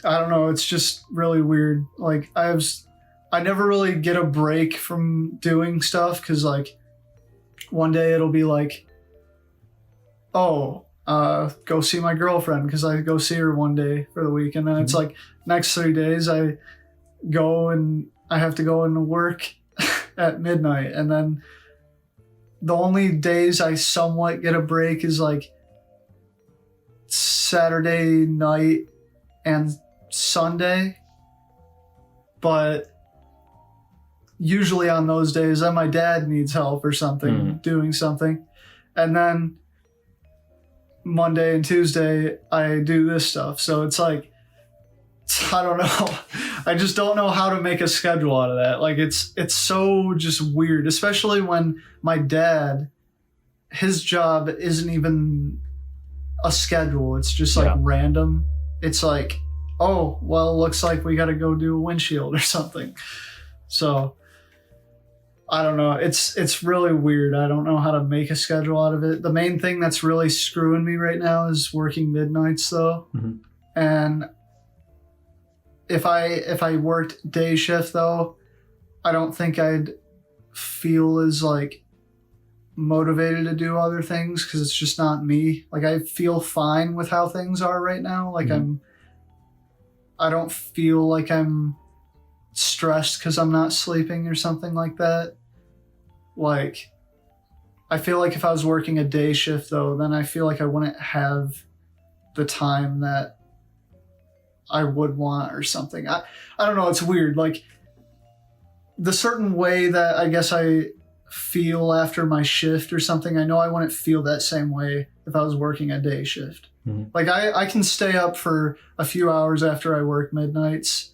I don't know, it's just really weird. Like I never really get a break from doing stuff, because like one day it'll be like, oh, go see my girlfriend, because I go see her one day for the week, and then it's like next 3 days I go and I have to go into work at midnight, and then the only days I somewhat get a break is like Saturday night and Sunday, but usually on those days then my dad needs help or something, doing something, and then Monday and Tuesday I do this stuff. So it's like, I don't know. I just don't know how to make a schedule out of that. Like it's so just weird, especially when my dad, his job isn't even a schedule. It's just like random. It's like, oh, well, looks like we got to go do a windshield or something. So I don't know. It's really weird. I don't know how to make a schedule out of it. The main thing that's really screwing me right now is working midnights though. And if I worked day shift though, I don't think I'd feel as like motivated to do other things, because it's just not me. Like I feel fine with how things are right now. Like I don't feel like I'm stressed because I'm not sleeping or something like that. Like I feel like if I was working a day shift though, then I feel like I wouldn't have the time that I would want or something. I don't know. It's weird. Like the certain way that I guess I feel after my shift or something, I know I wouldn't feel that same way if I was working a day shift. Mm-hmm. Like I can stay up for a few hours after I work midnights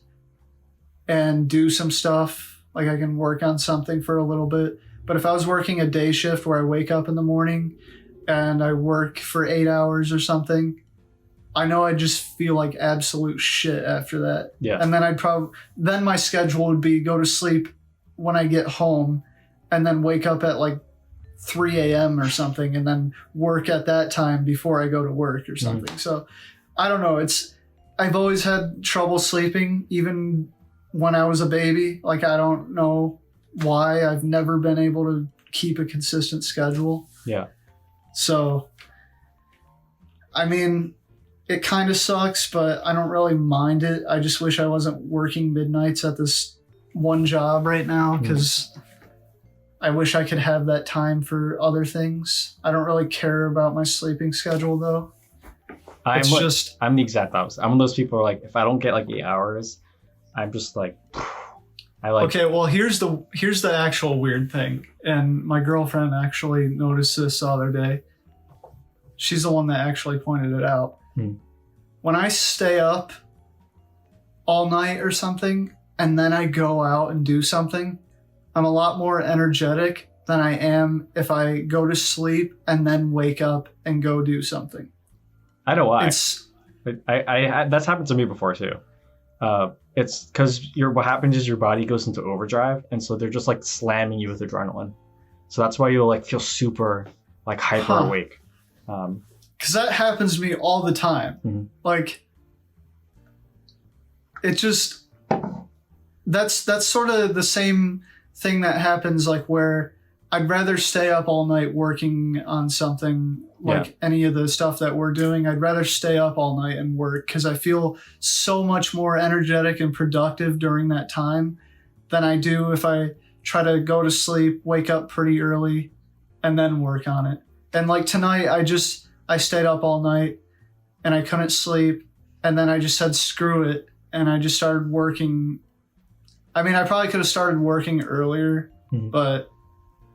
and do some stuff. Like I can work on something for a little bit. But if I was working a day shift where I wake up in the morning and I work for 8 hours or something, I know I'd just feel like absolute shit after that. Yeah. And then then my schedule would be go to sleep when I get home and then wake up at like 3 a.m. or something and then work at that time before I go to work or something. Mm-hmm. So I don't know. I've always had trouble sleeping even when I was a baby. Like I don't know why. I've never been able to keep a consistent schedule. Yeah. So, I mean, it kind of sucks, but I don't really mind it. I just wish I wasn't working midnights at this one job right now because I wish I could have that time for other things. I don't really care about my sleeping schedule though. I'm the exact opposite. I'm one of those people who are like, if I don't get like 8 hours, I'm just like, Okay, well here's the actual weird thing, and my girlfriend actually noticed this the other day. She's the one that actually pointed it out. When I stay up all night or something and then I go out and do something, I'm a lot more energetic than I am if I go to sleep and then wake up and go do something. I know why. That's happened to me before too. It's because what happens is your body goes into overdrive, and so they're just like slamming you with adrenaline. So that's why you'll like feel super like hyper awake. Because that happens to me all the time. Mm-hmm. Like, it just that's sort of the same thing that happens like where I'd rather stay up all night working on something like any of the stuff that we're doing. I'd rather stay up all night and work because I feel so much more energetic and productive during that time than I do if I try to go to sleep, wake up pretty early, and then work on it. And like tonight, I stayed up all night and I couldn't sleep. And then I just said, screw it. And I just started working. I mean, I probably could have started working earlier, but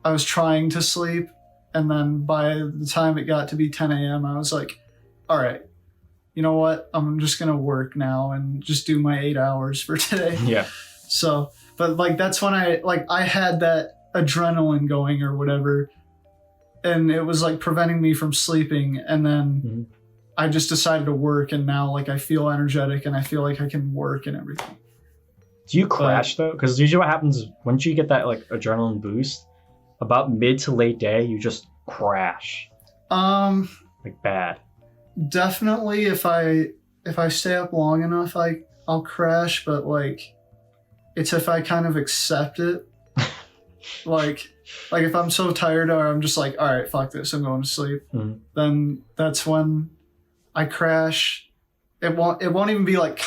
I was trying to sleep. And then by the time it got to be 10 a.m., I was like, all right, you know what? I'm just going to work now and just do my 8 hours for today. Yeah. So, but like, that's when I had that adrenaline going or whatever. And it was like preventing me from sleeping. And then I just decided to work. And now like I feel energetic and I feel like I can work and everything. Do you crash though? Because usually what happens is once you get that like adrenaline boost, about mid to late day, you just crash. Like bad. Definitely if I stay up long enough, I'll crash, but like it's if I kind of accept it. like if I'm so tired or I'm just like, all right, fuck this, I'm going to sleep. Then that's when I crash. It won't even be like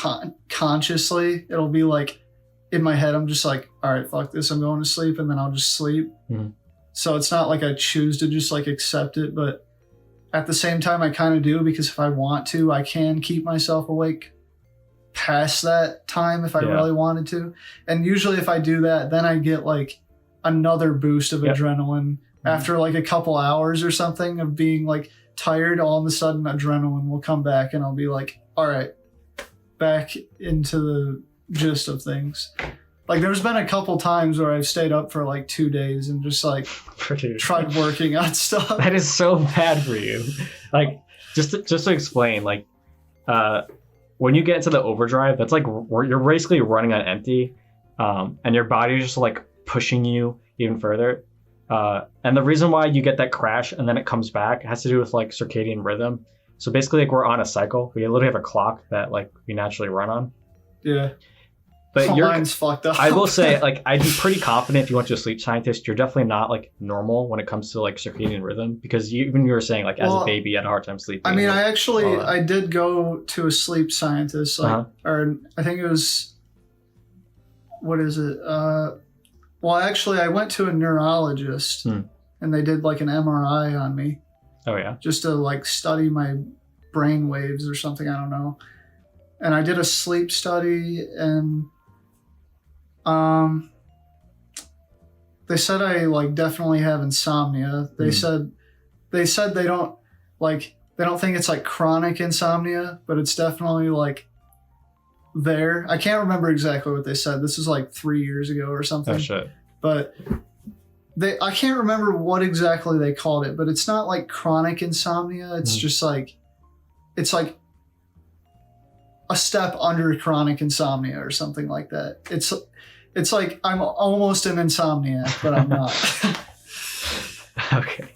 consciously. It'll be like in my head, I'm just like, all right, fuck this, I'm going to sleep, and then I'll just sleep. So it's not like I choose to just like accept it, but at the same time I kind of do, because if I want to, I can keep myself awake past that time if I really wanted to. And usually if I do that, then I get like another boost of adrenaline after like a couple hours or something of being like tired. All of a sudden adrenaline will come back and I'll be like, all right, back into the gist of things. Like there's been a couple times where I've stayed up for like 2 days and just like tried working on stuff. That is so bad for you. Like just to explain, like when you get into the overdrive, that's like you're basically running on empty, and your body is just like pushing you even further. And the reason why you get that crash and then it comes back has to do with like circadian rhythm. So basically like we're on a cycle. We literally have a clock that like we naturally run on. Yeah. But mine's fucked up. I will say, like, I'd be pretty confident if you went to a sleep scientist, you're definitely not like normal when it comes to like circadian rhythm, because you were saying like as a baby you had a hard time sleeping. I mean, I did go to a sleep scientist, like, or I think it was, what is it? Well, actually, I went to a neurologist and they did like an MRI on me. Oh yeah. Just to like study my brain waves or something. I don't know. and I did a sleep study, and they said I like definitely have insomnia. They said they don't think it's like chronic insomnia, but it's definitely like there. I can't remember exactly what they said. This was like 3 years ago or something. Oh shit. But I can't remember what exactly they called it, but it's not like chronic insomnia. It's just like, it's like a step under chronic insomnia or something like that. It's like I'm almost an insomniac, but I'm not. Okay.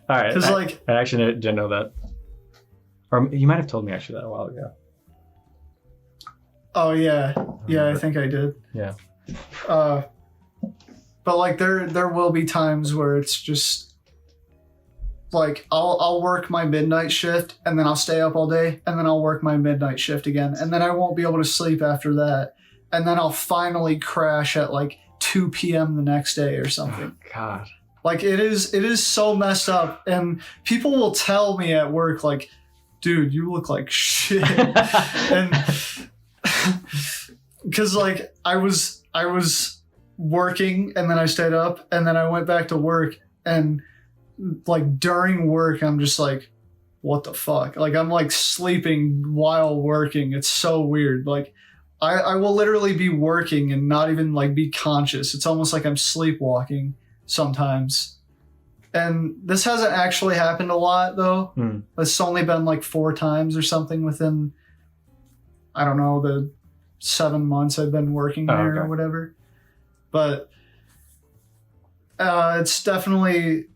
All right. Because like I actually didn't know that. Or you might have told me actually that a while ago. Oh yeah, I think I did. Yeah. But like there will be times where it's just like I'll work my midnight shift and then I'll stay up all day and then I'll work my midnight shift again and then I won't be able to sleep after that and then I'll finally crash at like 2 p.m. the next day or something. Oh, God. Like it is so messed up, and people will tell me at work like, dude, you look like shit. And because like I was working and then I stayed up and then I went back to work, and like during work I'm just like, what the fuck? Like I'm like sleeping while working. It's so weird. Like I will literally be working and not even like be conscious. It's almost like I'm sleepwalking sometimes. And this hasn't actually happened a lot though. It's only been like 4 times or something within, I don't know, the 7 months I've been working there or whatever. But it's definitely,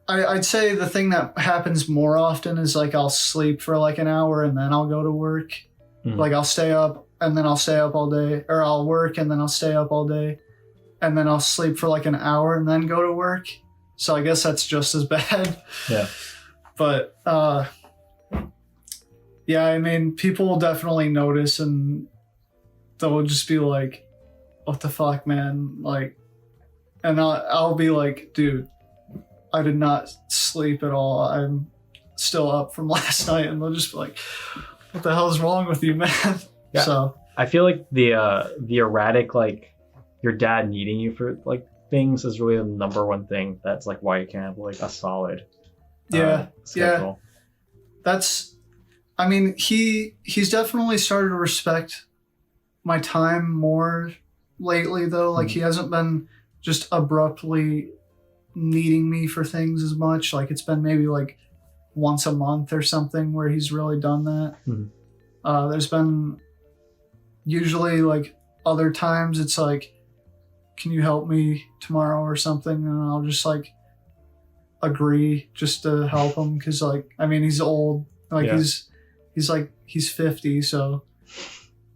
I'd say the thing that happens more often is like I'll sleep for like an hour and then I'll go to work. Like I'll stay up and then I'll stay up all day, or I'll work and then I'll stay up all day and then I'll sleep for like an hour and then go to work. So I guess that's just as bad. Yeah. But yeah, I mean, people will definitely notice and they'll just be like, what the fuck, man? Like, and I'll be like, dude, I did not sleep at all. I'm still up from last night. And they'll just be like, what the hell is wrong with you, man? Yeah. So I feel like the erratic, like your dad needing you for like things is really the number one thing that's like why you can't have like a solid schedule. That's, I mean, he's definitely started to respect my time more lately though. Like he hasn't been just abruptly needing me for things as much. Like it's been maybe like once a month or something where he's really done that. There's been usually like other times it's like, can you help me tomorrow or something? And I'll just like agree just to help him. Cause like, I mean, he's old, like he's 50. So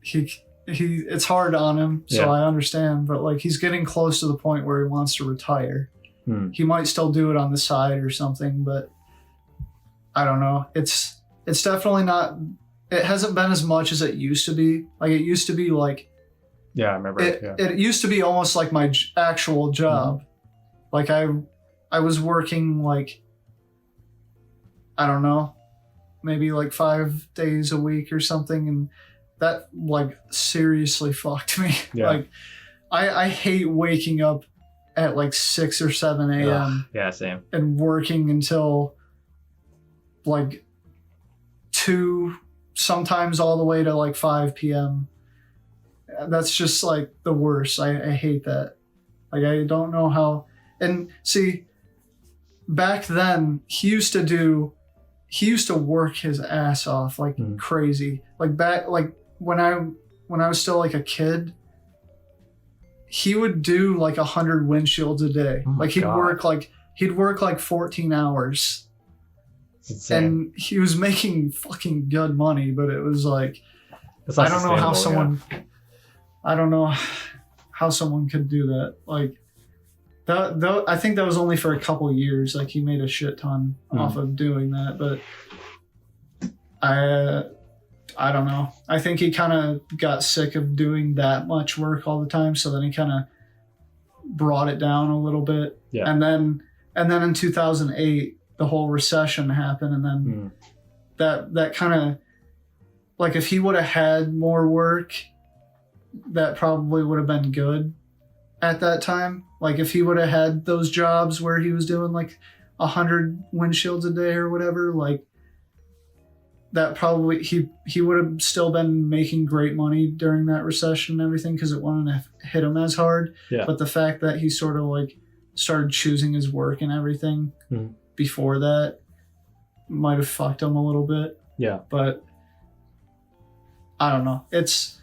he it's hard on him. So I understand, but like he's getting close to the point where he wants to retire. He might still do it on the side or something, but I don't know. It's definitely not, it hasn't been as much as it used to be. Like it used to be like, yeah, I remember. It used to be almost like my actual job. Like I was working like, I don't know, maybe like 5 days a week or something. And that like seriously fucked me. Yeah. Like I hate waking up at like 6 or 7 a.m. Yeah, same. And working until like 2, sometimes all the way to like 5 p.m. That's just like the worst. I hate that. Like I don't know how. And see, back then he used to work his ass off like crazy. Like back, like when I was still like a kid, he would do like 100 windshields a day. Like he'd work like 14 hours. And he was making fucking good money, but it was like, I don't know how someone, I don't know how someone could do that. Like that, I think that was only for a couple years. Like he made a shit ton off of doing that, but I don't know. I think he kind of got sick of doing that much work all the time. So then he kind of brought it down a little bit. Yeah. And then in 2008, the whole recession happened. And then that kind of like if he would have had more work, that probably would have been good at that time. Like if he would have had those jobs where he was doing like 100 windshields a day or whatever, like that probably he would have still been making great money during that recession and everything because it wouldn't have hit him as hard. Yeah. But the fact that he sort of like started choosing his work and everything before that might have fucked him a little bit. Yeah. But I don't know. It's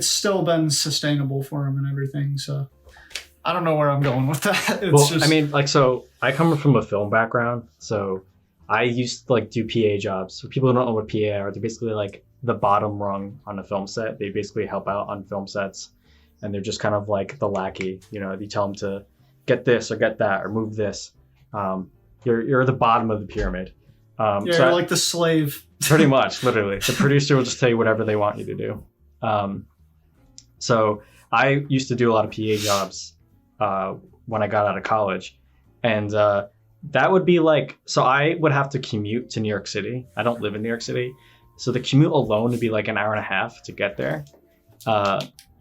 still been sustainable for him and everything. So I don't know where I'm going with that. I mean, like, so I come from a film background, so I used to like do PA jobs. For people who don't know what PA are, they're basically like the bottom rung on a film set. They basically help out on film sets, and they're just kind of like the lackey. You know, you tell them to get this or get that or move this. You're the bottom of the pyramid. You're like the slave. Pretty much, literally. The producer will just tell you whatever they want you to do. So I used to do a lot of PA jobs when I got out of college, and that would be like, so I would have to commute to New York City. I don't live in New York City, so the commute alone would be like an hour and a half to get there.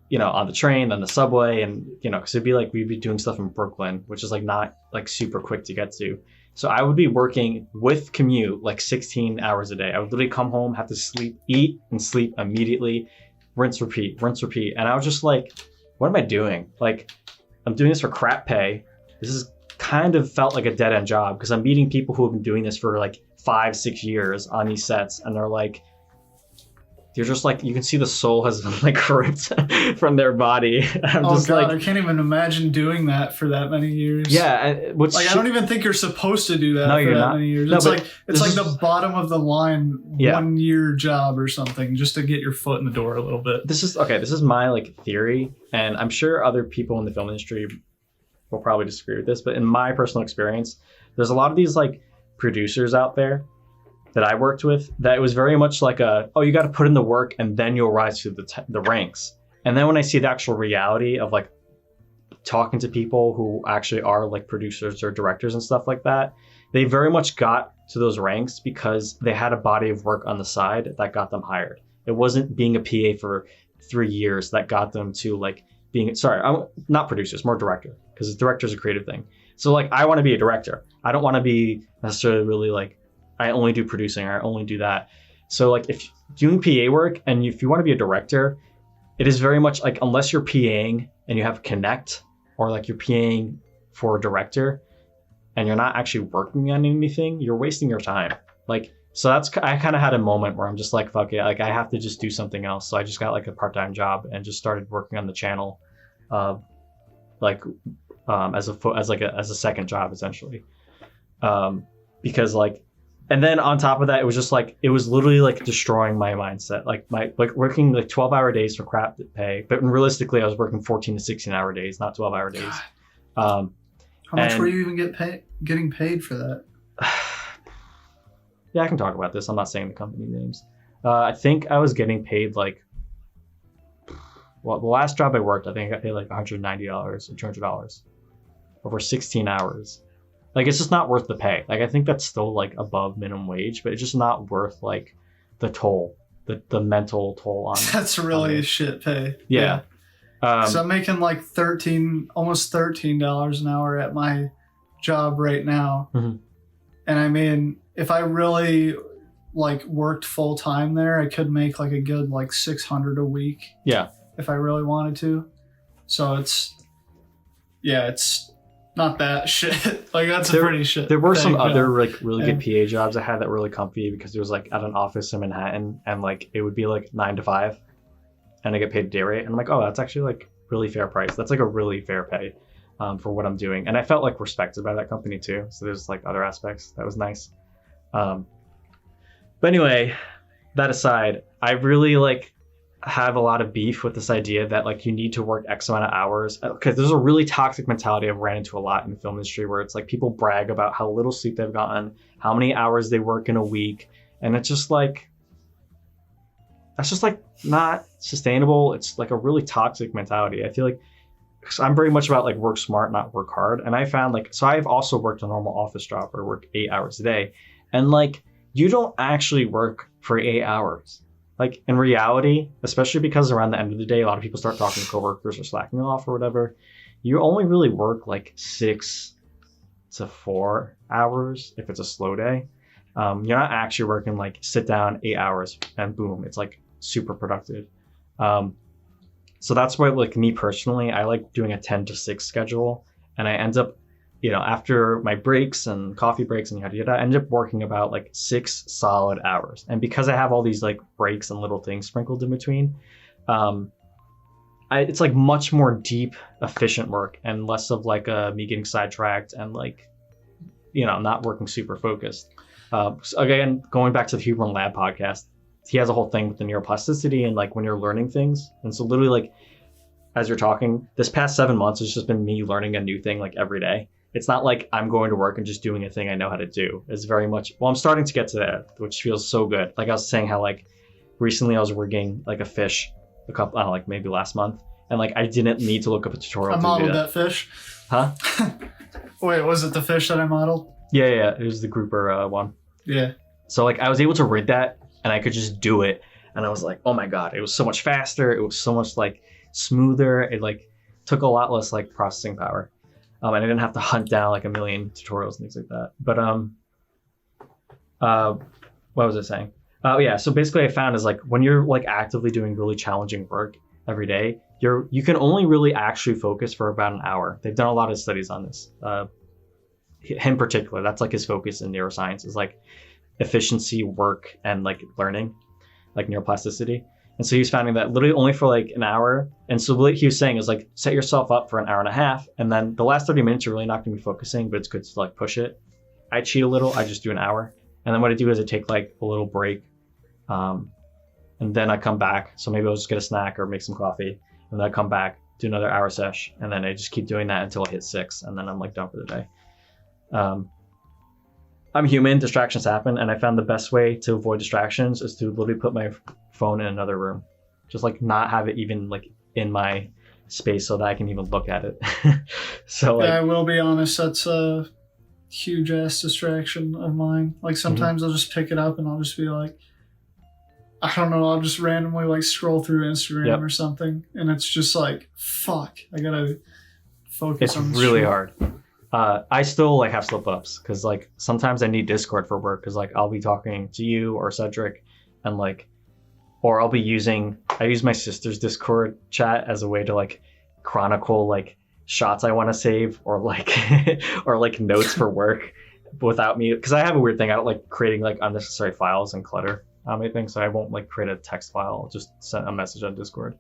You know, on the train, then the subway, and you know, because it'd be like we'd be doing stuff in Brooklyn, which is like not like super quick to get to. So I would be working with commute like 16 hours a day. I would literally come home, have to sleep, eat, and sleep immediately, rinse, repeat. And I was just like, what am I doing? Like, I'm doing this for crap pay. This is kind of felt like a dead end job because I'm meeting people who have been doing this for like 5-6 years on these sets, and they're like, you're just like, you can see the soul has been like ripped from their body. I'm oh just God, like, I can't even imagine doing that for that many years. Yeah, like I don't even think you're supposed to do that no, for you're that not. many years. No, it's like is the bottom of the line 1 year job or something just to get your foot in the door a little bit. This is my like theory, and I'm sure other people in the film industry will probably disagree with this, but in my personal experience, there's a lot of these like producers out there that I worked with that it was very much like you got to put in the work and then you'll rise through the ranks. And then when I see the actual reality of like talking to people who actually are like producers or directors and stuff like that, they very much got to those ranks because they had a body of work on the side that got them hired. It wasn't being a PA for 3 years that got them to like I'm not producers, more director, because director is a creative thing. So like I want to be a director. I don't want to be necessarily really like, I only do producing or I only do that. So like if doing PA work and if you want to be a director, it is very much like unless you're PAing and you have Connect or like you're PAing for a director and you're not actually working on anything, you're wasting your time. Like, so I kind of had a moment where I'm just like, fuck it, like I have to just do something else. So I just got like a part-time job and just started working on the channel, as a second job essentially. Because like, and then on top of that, it was just like, it was literally like destroying my mindset. Like working like 12-hour days for crap pay, but realistically I was working 14 to 16-hour days, not 12-hour days. How much were you even getting paid for that? Yeah, I can talk about this. I'm not saying the company names. I think I was getting paid like, well, the last job I worked, I think I got paid like $190 or $200 over 16 hours. Like, it's just not worth the pay. Like, I think that's still like above minimum wage, but it's just not worth like the toll, the mental toll on. That's really shit pay. Yeah. So I'm making like almost $13 an hour at my job right now. Mm-hmm. And I mean, if I really like worked full time there, I could make like a good like $600 a week. Yeah. If I really wanted to. So it's not that shit. Like that's a pretty shit. There were some other like really good PA jobs I had that were really comfy because it was like at an office in Manhattan and like it would be like 9 to 5 and I get paid a day rate. And I'm like, oh, that's actually like really fair price. That's like a really fair pay for what I'm doing. And I felt like respected by that company too. So there's like other aspects that was nice. But anyway, that aside, I really like have a lot of beef with this idea that like you need to work X amount of hours, because there's a really toxic mentality I've ran into a lot in the film industry where it's like people brag about how little sleep they've gotten, how many hours they work in a week, and it's just like, that's just like not sustainable. It's like a really toxic mentality. I feel like I'm very much about like work smart, not work hard. And I found like, so I've also worked a normal office job or work 8 hours a day, and like you don't actually work for 8 hours. Like in reality, especially because around the end of the day, a lot of people start talking to coworkers or slacking off or whatever. You only really work like 6 to 4 hours if it's a slow day. You're not actually working like sit down 8 hours and boom, it's like super productive. So that's why, like me personally, I like doing a 10 to 6 schedule, and I end up, after my breaks and coffee breaks and yada yada, I end up working about like 6 solid hours. And because I have all these like breaks and little things sprinkled in between, it's like much more deep, efficient work and less of like me getting sidetracked and like, not working super focused. So again, going back to the Human Lab podcast, he has a whole thing with the neuroplasticity and like when you're learning things. And so literally like, as you're talking, this past 7 months, it's just been me learning a new thing like every day. It's not like I'm going to work and just doing a thing I know how to do. It's very much, I'm starting to get to that, which feels so good. Like I was saying how like recently I was rigging like a fish like maybe last month. And like, I didn't need to look up a tutorial I modeled that fish. Huh? Wait, was it the fish that I modeled? Yeah. It was the grouper one. Yeah. So like I was able to rig that and I could just do it. And I was like, oh my God, it was so much faster. It was so much like smoother. It like took a lot less like processing power. And I didn't have to hunt down like a million tutorials and things like that. But what was I saying? Oh yeah. So basically I found is like when you're like actively doing really challenging work every day, you can only really actually focus for about an hour. They've done a lot of studies on this. Him in particular, that's like his focus in neuroscience is like efficiency, work, and like learning, like neuroplasticity. And so he was finding that literally only for like an hour. And so what he was saying is like set yourself up for an hour and a half, and then the last 30 minutes you're really not going to be focusing, but it's good to like push it. I cheat a little. I just do an hour, and then what I do is I take like a little break, and then I come back. So maybe I'll just get a snack or make some coffee, and then I come back, do another hour sesh, and then I just keep doing that until I hit 6, and then I'm like done for the day. I'm human, distractions happen, and I found the best way to avoid distractions is to literally put my phone in another room. Just like not have it even like in my space so that I can even look at it. So like, yeah, I will be honest, that's a huge ass distraction of mine. Like sometimes I'll just pick it up and I'll just be like, I don't know, I'll just randomly like scroll through Instagram or something, and it's just like, fuck, I gotta focus on this. It's really hard. I still like have slip ups because like sometimes I need Discord for work because like I'll be talking to you or Cedric and like, or I use my sister's Discord chat as a way to like chronicle like shots I want to save or like or like notes for work without me, because I have a weird thing. I don't like creating like unnecessary files and clutter on my thing, so I won't like create a text file. I'll just send a message on Discord.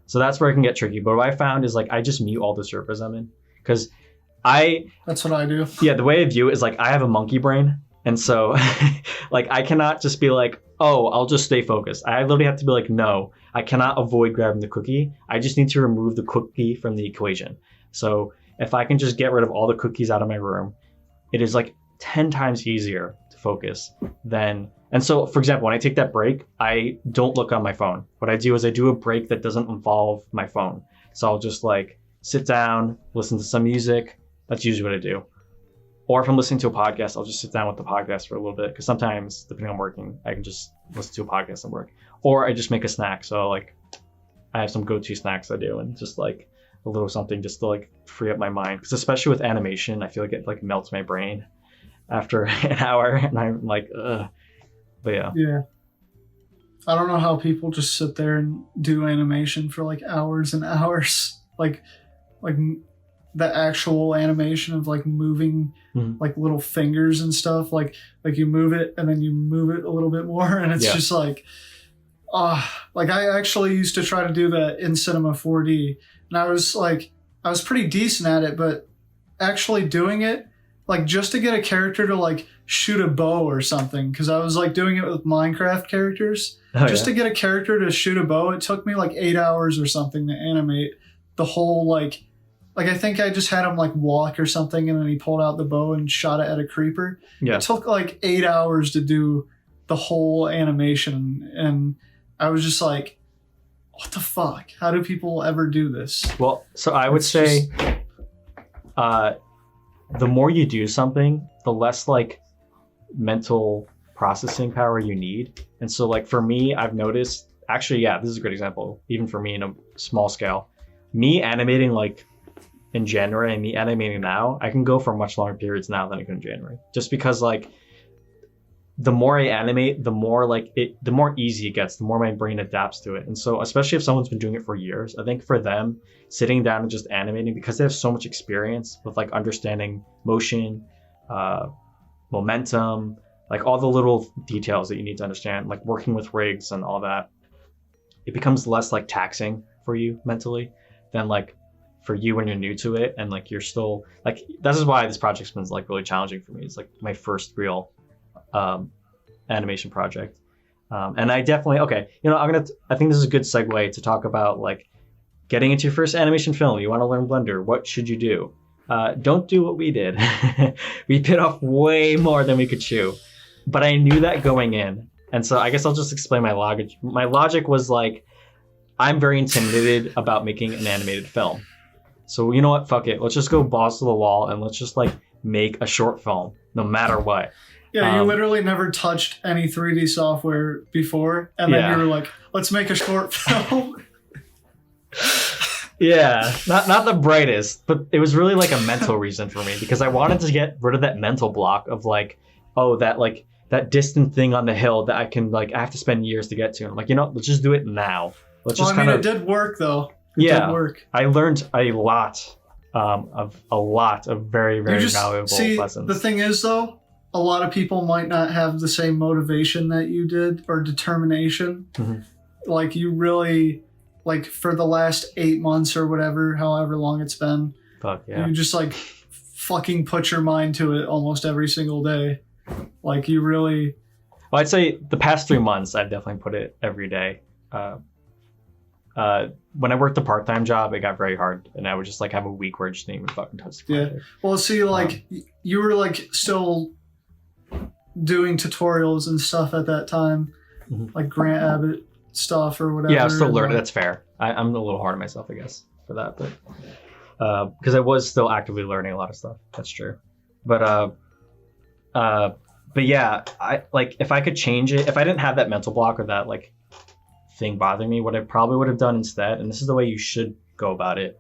So that's where it can get tricky. But what I found is like I just mute all the servers I'm in because that's what I do. Yeah, the way I view it is like I have a monkey brain, and so like I cannot just be like, oh, I'll just stay focused. I literally have to be like, no, I cannot avoid grabbing the cookie. I just need to remove the cookie from the equation. So if I can just get rid of all the cookies out of my room, it is like 10 times easier to focus than. And so, for example, when I take that break, I don't look on my phone. What I do is I do a break that doesn't involve my phone. So I'll just like sit down, listen to some music. That's usually what I do. Or if I'm listening to a podcast, I'll just sit down with the podcast for a little bit, because sometimes, depending on working, I can just listen to a podcast and work. Or I just make a snack. So like I have some go-to snacks I do, and just like a little something just to like free up my mind. Because especially with animation, I feel like it like melts my brain after an hour, and I'm like, ugh. But yeah. Yeah. I don't know how people just sit there and do animation for like hours and hours. Like the actual animation of like moving like little fingers and stuff. Like you move it and then you move it a little bit more, and it's just like, like I actually used to try to do that in Cinema 4D, and I was pretty decent at it, but actually doing it, like just to get a character to like shoot a bow or something, because I was like doing it with Minecraft characters. To get a character to shoot a bow, it took me like 8 hours or something to animate the whole like I think I just had him like walk or something, and then he pulled out the bow and shot it at a creeper. Yeah. It took like 8 hours to do the whole animation, and I was just like, what the fuck? How do people ever do this? Well, so I would say the more you do something, the less like mental processing power you need. And so like for me, I've noticed, actually, yeah, this is a good example, even for me in a small scale. Me animating like in January and me animating now, I can go for much longer periods now than I could in January. Just because like the more I animate, the more easy it gets, the more my brain adapts to it. And so especially if someone's been doing it for years, I think for them, sitting down and just animating, because they have so much experience with like understanding motion, momentum, like all the little details that you need to understand, like working with rigs and all that, it becomes less like taxing for you mentally than like for you when you're new to it. And like you're still like, this is why this project's been like really challenging for me. It's like my first real animation project. And I definitely, okay, you know, I think this is a good segue to talk about like getting into your first animation film. You want to learn Blender, what should you do? Don't do what we did. We bit off way more than we could chew. But I knew that going in. And so I guess I'll just explain my logic. My logic was like, I'm very intimidated about making an animated film. So you know what? Fuck it. Let's just go balls to the wall and let's just like make a short film no matter what. Yeah, you literally never touched any 3D software before. And then you were like, let's make a short film. Yeah, not the brightest, but it was really like a mental reason for me because I wanted to get rid of that mental block of like, oh, that distant thing on the hill that I have to spend years to get to. I'm like, you know, let's just do it now. It did work though. It did work. I learned a lot of very, very valuable lessons. The thing is though, a lot of people might not have the same motivation that you did or determination. Mm-hmm. Like you really, like for the last 8 months or whatever, however long it's been, you just like fucking put your mind to it almost every single day. Like you really... Well, I'd say the past 3 months, I've definitely put it every day. When I worked a part-time job, it got very hard, and I would just like have a week where I just didn't even fucking touch the project. Well, see, like you were like still doing tutorials and stuff at that time, like Grant Abbott stuff or whatever. Yeah, I was still learning. That's fair. I'm a little hard on myself, I guess, for that, but because I was still actively learning a lot of stuff. That's true. But yeah, I like if I could change it, if I didn't have that mental block or that like thing bothering me, what I probably would have done instead, and this is the way you should go about it,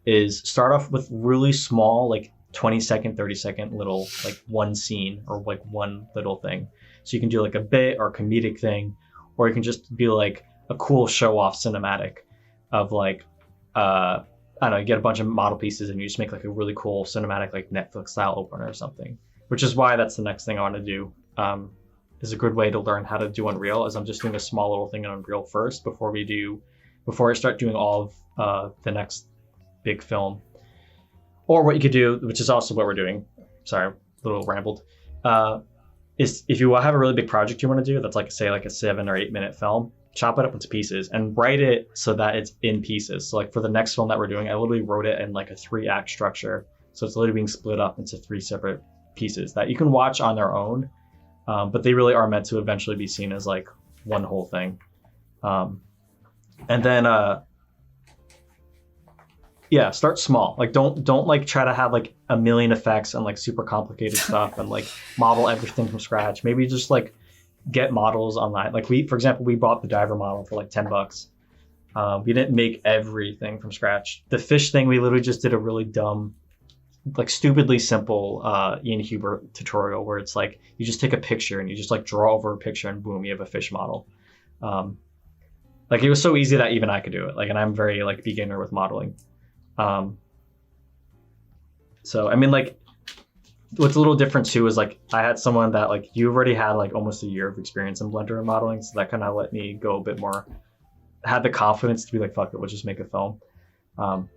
is start off with really small, like 20-second, 30-second little like one scene or like one little thing. So you can do like a bit or comedic thing, or you can just be like a cool show off cinematic of like I don't know, you get a bunch of model pieces and you just make like a really cool cinematic like Netflix style opener or something. Which is why that's the next thing I want to do. Is a good way to learn how to do Unreal, is I'm just doing a small little thing in Unreal first before I start doing all of the next big film. Or what you could do, which is also what we're doing, sorry, a little rambled, is if you have a really big project you want to do that's like say like a 7 or 8 minute film, chop it up into pieces and write it so that it's in pieces. So like for the next film that we're doing, I literally wrote it in like a 3-act structure. So it's literally being split up into 3 separate pieces that you can watch on their own, but they really are meant to eventually be seen as like one whole thing. And then start small. Like don't like try to have like a million effects and like super complicated stuff and like model everything from scratch. Maybe just like get models online. Like for example, we bought the diver model for like $10. We didn't make everything from scratch. The fish thing, we literally just did a really dumb, like stupidly simple Ian Huber tutorial where it's like you just take a picture and you just like draw over a picture and boom, you have a fish model. Like it was so easy that even I could do it. Like, and I'm very like beginner with modeling. So I mean, like what's a little different too is like I had someone that like you already had like almost a year of experience in Blender and modeling, so that kind of let me go a bit more. Had the confidence to be like, fuck it, let's just make a film. And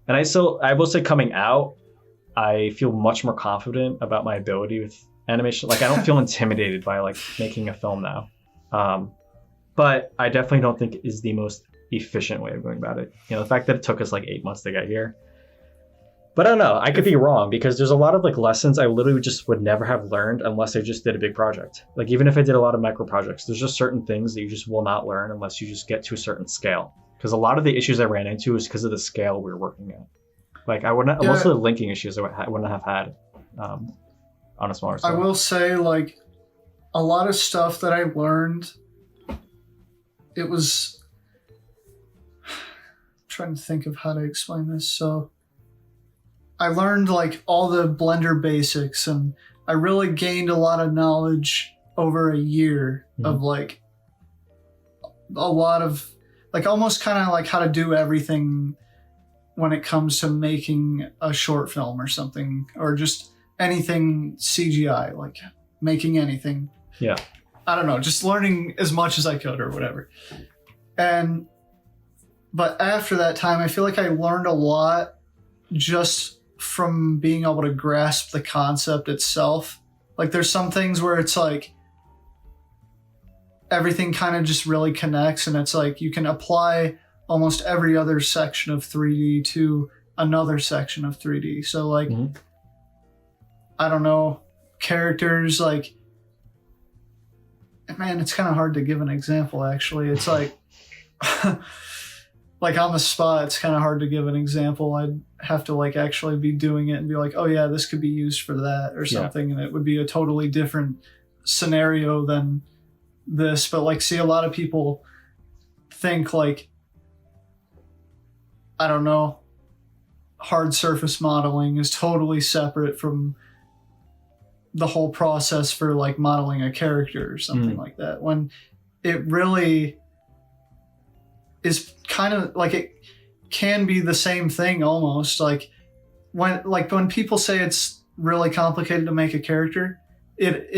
I will say coming out, I feel much more confident about my ability with animation. Like I don't feel intimidated by like making a film now. But I definitely don't think it is the most efficient way of going about it. You know, the fact that it took us like 8 months to get here. But I don't know, I could be wrong because there's a lot of like lessons I literally just would never have learned unless I just did a big project. Like even if I did a lot of micro projects, there's just certain ththings that you just will not learn unless you just get to a certain scale. Because a lot of the issues I ran into is because of the scale we were working at. Like I wouldn't, most of the linking issues I wouldn't have had on a smaller scale. I will say like a lot of stuff that I learned, it was, I'm trying to think of how to explain this. So I learned like all the Blender basics, and I really gained a lot of knowledge over a year of like a lot of like almost kind of like how to do everything when it comes to making a short film or something, or just anything CGI, like making anything. Yeah. I don't know, just learning as much as I could or whatever. But after that time, I feel like I learned a lot just from being able to grasp the concept itself. Like there's some things where it's like everything kind of just really connects, and it's like you can apply almost every other section of 3D to another section of 3D. So like, I don't know, characters, like, man, it's kind of hard to give an example actually. It's like, like on the spot, it's kind of hard to give an example. I'd have to like actually be doing it and be like, oh yeah, this could be used for that or something. And it would be a totally different scenario than this. But like, see, a lot of people think like, I don't know, hard surface modeling is totally separate from the whole process for like modeling a character or something like that, when it really is kind of like, it can be the same thing almost. Like when people say it's really complicated to make a character, it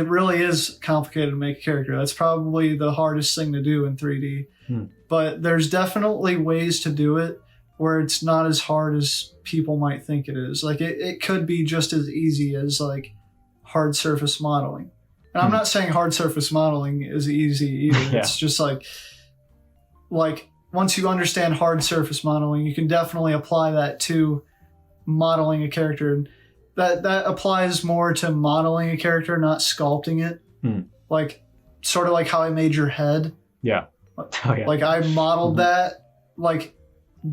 really is complicated to make a character. That's probably the hardest thing to do in 3D. But there's definitely ways to do it where it's not as hard as people might think it is. Like it could be just as easy as like hard surface modeling. And I'm not saying hard surface modeling is easy either. It's just like once you understand hard surface modeling, you can definitely apply that to modeling a character. And that applies more to modeling a character, not sculpting it. Like sort of like how I made your head. Yeah. Oh, yeah. Like I modeled that like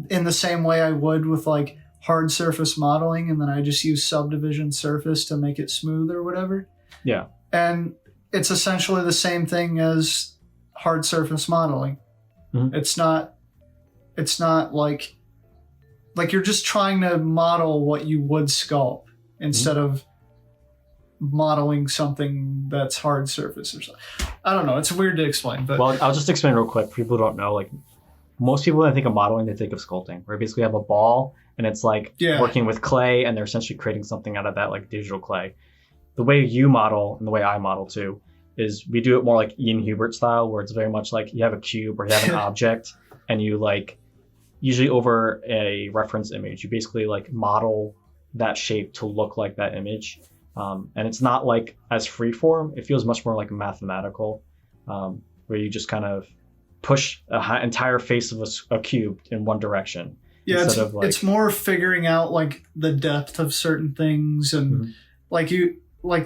in the same way I would with like hard surface modeling, and then I just use subdivision surface to make it smooth or whatever. Yeah. And it's essentially the same thing as hard surface modeling. It's not like you're just trying to model what you would sculpt instead of modeling something that's hard surface or something. I don't know. It's weird to explain, but well, I'll just explain real quick. People don't know. Like most people, when they think of modeling, they think of sculpting, where basically you have a ball and it's like working with clay, and they're essentially creating something out of that, like digital clay. The way you model and the way I model too is we do it more like Ian Hubert style, where it's very much like you have a cube or you have an object, and you like usually over a reference image, you basically like model that shape to look like that image. And it's not like as free form. It feels much more like mathematical, where you just kind of push an entire face of a cube in one direction. Yeah, it's more figuring out like the depth of certain things, and like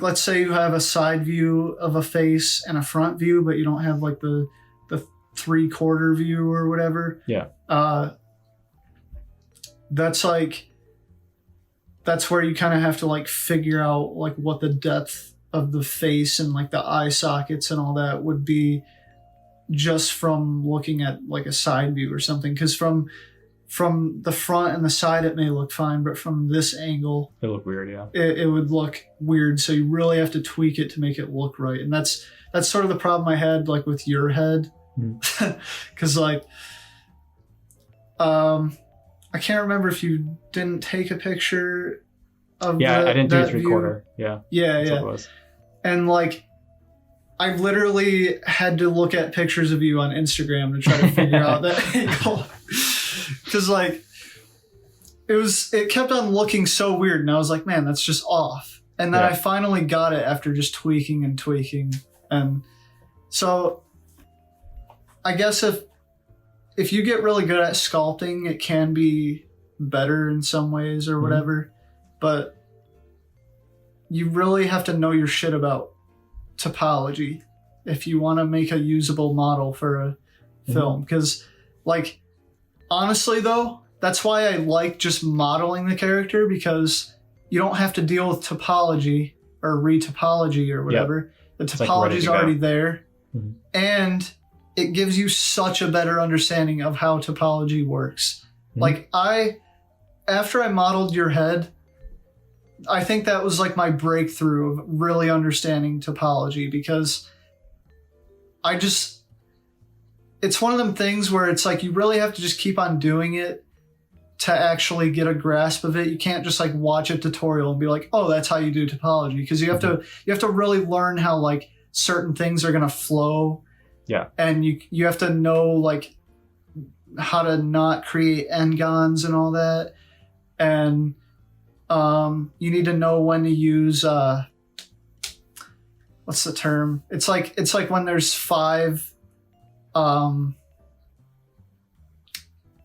let's say you have a side view of a face and a front view, but you don't have like the 3/4 view or whatever. Yeah. That's where you kind of have to like figure out like what the depth of the face and like the eye sockets and all that would be just from looking at like a side view or something. Because from the front and the side it may look fine, but from this angle it look weird. Yeah, it would look weird. So you really have to tweak it to make it look right. And that's sort of the problem I had like with your head, because like I can't remember if you didn't take a picture of I didn't do a 3/4. View. Yeah. What it was. And like I literally had to look at pictures of you on Instagram to try to figure out that angle, because like it kept on looking so weird, and I was like, man, that's just off. And then I finally got it after just tweaking, and so I guess if you get really good at sculpting, it can be better in some ways or whatever, but you really have to know your shit about topology if you want to make a usable model for a film. Because like honestly though, that's why I like just modeling the character, because you don't have to deal with topology or retopology or whatever. Yep. The topology is already there, and it gives you such a better understanding of how topology works. Like after I modeled your head, I think that was like my breakthrough of really understanding topology, because it's one of them things where it's like you really have to just keep on doing it to actually get a grasp of it. You can't just like watch a tutorial and be like, oh, that's how you do topology, because you have to really learn how like certain things are going to flow. Yeah. And you have to know like how to not create n-gons and all that. And you need to know when to use what's the term? It's like when there's 5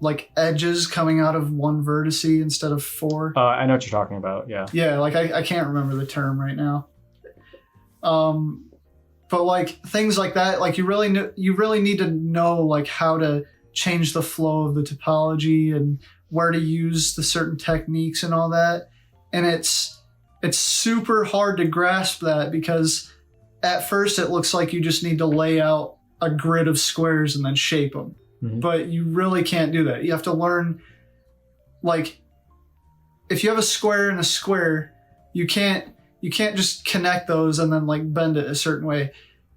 like edges coming out of one vertex instead of 4. I know what you're talking about. Yeah. Yeah, like I can't remember the term right now. But like things like that, like you really need to know like how to change the flow of the topology and where to use the certain techniques and all that. And it's super hard to grasp that, because at first it looks like you just need to lay out a grid of squares and then shape them. But you really can't do that. You have to learn, like, if you have a square and a square, you can't just connect those and then like bend it a certain way.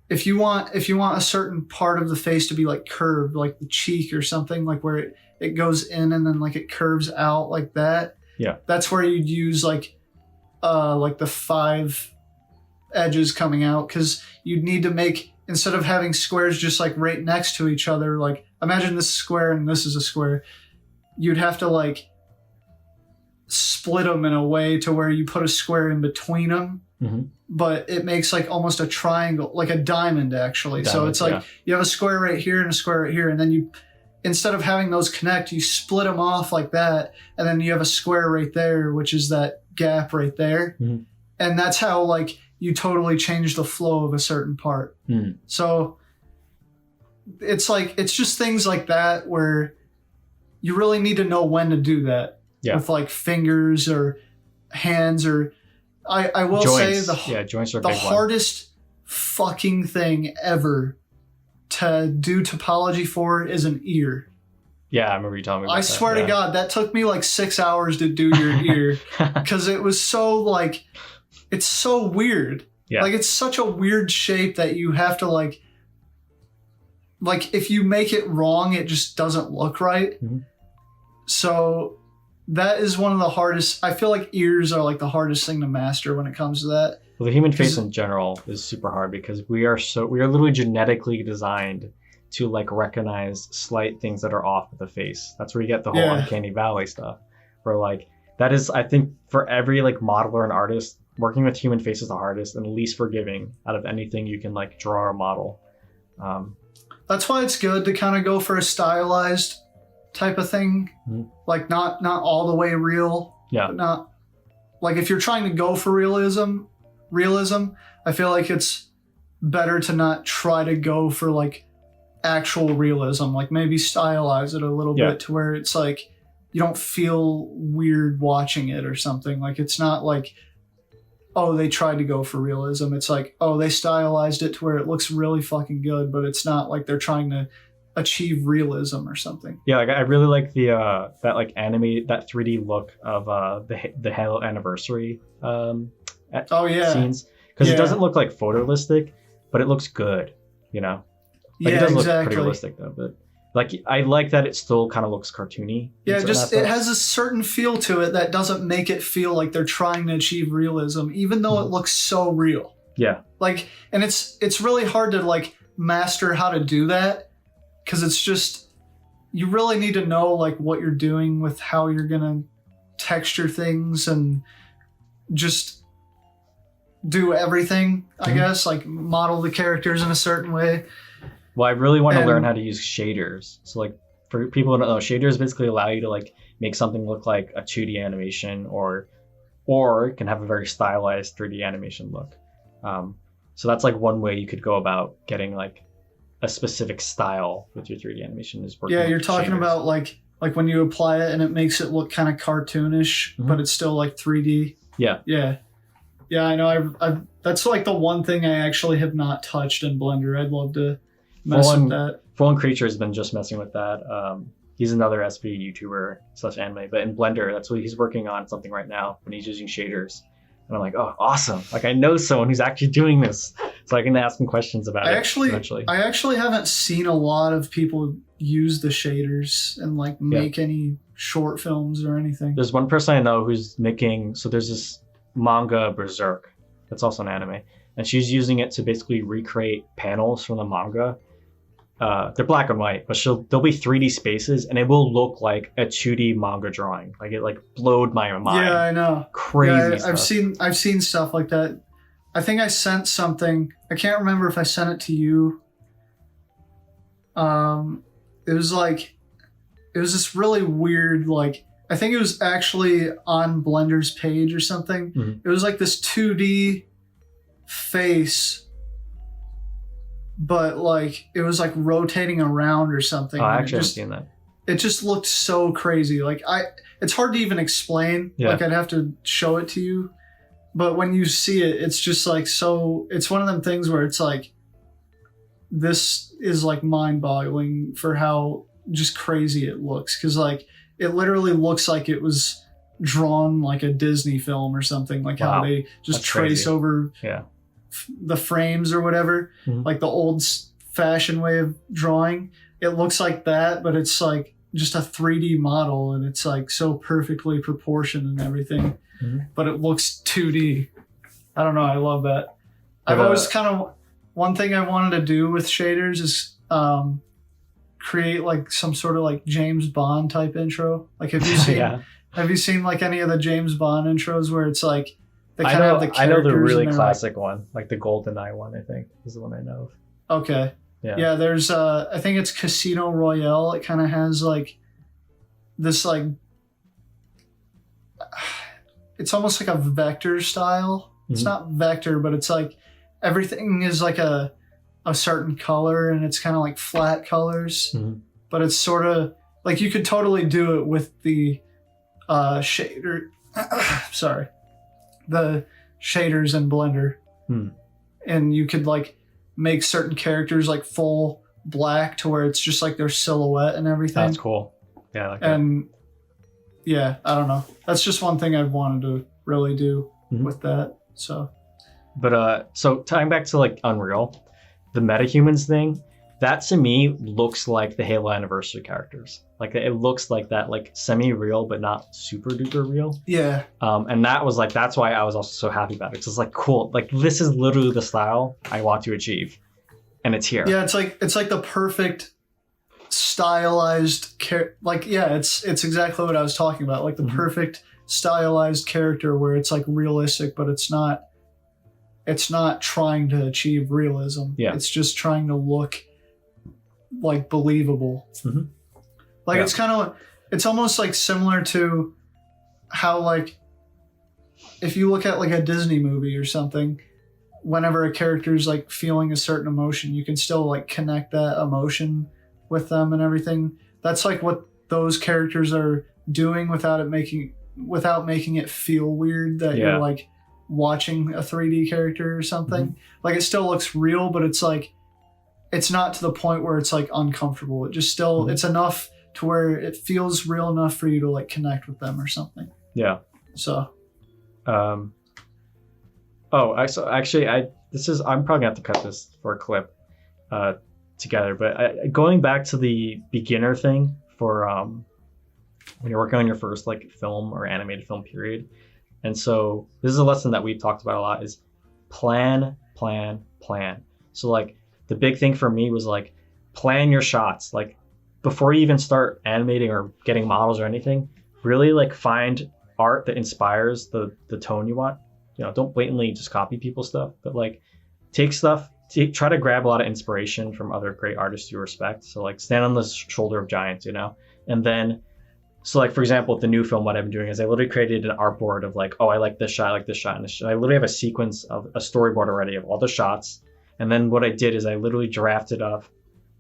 If you want a certain part of the face to be like curved, like the cheek or something, like where it goes in and then like it curves out like that. Yeah. That's where you'd use like the 5 edges coming out, because you'd need to make, instead of having squares just like right next to each other, like imagine this is a square and this is a square, you'd have to like split them in a way to where you put a square in between them, but it makes like almost a triangle, like a diamond actually. So it's like you have a square right here and a square right here, and then you, instead of having those connect, you split them off like that, and then you have a square right there, which is that gap right there. And that's how like you totally change the flow of a certain part. So it's like, it's just things like that where you really need to know when to do that with like fingers or hands, or I will joints. Say joints are the big hardest fucking thing ever to do topology for is an ear. Yeah, I remember you telling me about I swear to God, that took me like 6 hours to do your ear, because it was so like, it's so weird. Yeah. Like it's such a weird shape that you have to like if you make it wrong, it just doesn't look right. So that is one of the hardest. I feel like ears are like the hardest thing to master when it comes to that. Well, the human face in general is super hard, because we are literally genetically designed to like recognize slight things that are off with the face. That's where you get the whole uncanny valley stuff. Where like that is, I think, for every like modeler and artist, working with human face is the hardest and least forgiving out of anything you can like draw or model. That's why it's good to kind of go for a stylized type of thing, like not all the way real. Yeah. But not like, if you're trying to go for realism, I feel like it's better to not try to go for like actual realism. Like maybe stylize it a little bit to where it's like you don't feel weird watching it or something. Like it's not like, oh, they tried to go for realism. It's like, oh, they stylized it to where it looks really fucking good, but it's not like they're trying to achieve realism or something. Yeah, like I really like the that like animate, that 3D look of the Halo Anniversary scenes, because it doesn't look like photorealistic, but it looks good, you know. Like it does look pretty realistic though, but like I like that it still kind of looks cartoony. Yeah, just it has a certain feel to it that doesn't make it feel like they're trying to achieve realism, even though it looks so real. Yeah. Like, and it's really hard to like master how to do that, because it's just, you really need to know like what you're doing with how you're gonna texture things and just do everything, I guess, like model the characters in a certain way. Well, I really want to learn how to use shaders. So like for people who don't know, shaders basically allow you to like make something look like a 2D animation, or it can have a very stylized 3D animation look. So that's like one way you could go about getting like a specific style with your 3D animation, is working. Yeah, you're talking about like when you apply it and it makes it look kind of cartoonish, but it's still like 3D. Yeah. Yeah. Yeah, I know. That's like the one thing I actually have not touched in Blender. I'd love to mess with that. Fallen Creature has been just messing with that. He's another SP YouTuber / anime, but in Blender, that's what he's working on something right now when he's using shaders. And I'm like, oh, awesome! Like I know someone who's actually doing this, so I can ask him questions about it. Eventually. I actually haven't seen a lot of people use the shaders and like make any short films or anything. There's one person I know who's making. So there's this manga Berserk, that's also an anime, and she's using it to basically recreate panels from the manga. They're black and white, but there'll be 3D spaces, and it will look like a 2D manga drawing. Like it blowed my mind. Yeah, I know. Crazy. Yeah, I've seen stuff like that. I think I sent something. I can't remember if I sent it to you. It was this really weird, like, I think it was actually on Blender's page or something. Mm-hmm. It was like this 2D face, but like it was like rotating around or something. Oh, I actually haven't seen that. It just looked so crazy. Like it's hard to even explain. Yeah. Like I'd have to show it to you. But when you see it, it's just like so. It's one of them things where it's like, this is like mind-boggling for how just crazy it looks. Because like it literally looks like it was drawn like a Disney film or something. Like how they just trace over the frames or whatever, like the old-fashioned way of drawing. It looks like that, but it's like just a 3D model, and it's like so perfectly proportioned and everything. But it looks 2D. I don't know. I love that. I've always kind of, one thing I wanted to do with shaders is create like some sort of like James Bond type intro. Like have you seen have you seen like any of the James Bond intros where it's like they kind of have the characters? I know the really classic one, like the GoldenEye one. I think is the one I know of. Okay. Yeah. There's I think it's Casino Royale. It kind of has like this like. It's almost like a vector style. It's not vector, but it's like everything is like a certain color, and it's kind of like flat colors. But it's sort of like you could totally do it with the shader. Sorry, the shaders in Blender, and you could like make certain characters like full black to where it's just like their silhouette and everything. That's cool. Yeah, I like that. And yeah, I don't know. That's just one thing I've wanted to really do with that. So, but so tying back to like Unreal, the metahumans thing, that to me looks like the Halo Anniversary characters. Like it looks like that, like semi-real but not super duper real. Yeah. And that was like, that's why I was also so happy about it. Because it's like, cool, like this is literally the style I want to achieve, and it's here. Yeah, it's like the perfect stylized it's exactly what I was talking about, like the perfect stylized character where it's like realistic, but it's not trying to achieve realism. It's just trying to look like believable. Like it's kind of, it's almost like similar to how like if you look at like a Disney movie or something, whenever a character is like feeling a certain emotion, you can still like connect that emotion with them and everything. That's like what those characters are doing without making it feel weird that you're like watching a 3D character or something. Like it still looks real, but it's like it's not to the point where it's like uncomfortable. It just still it's enough to where it feels real enough for you to like connect with them or something. Yeah. So I'm probably gonna have to cut this for a clip together, but going back to the beginner thing for when you're working on your first like film or animated film period. And so this is a lesson that we've talked about a lot, is plan. So like the big thing for me was like plan your shots. Like before you even start animating or getting models or anything, really like find art that inspires the tone you want. You know, don't blatantly just copy people's stuff, but like try to grab a lot of inspiration from other great artists you respect. So like stand on the shoulder of giants, you know? And then, so like, for example, with the new film, what I've been doing is I literally created an artboard of like, oh, I like this shot, and this shot. I literally have a sequence of a storyboard already of all the shots. And then what I did is I literally drafted up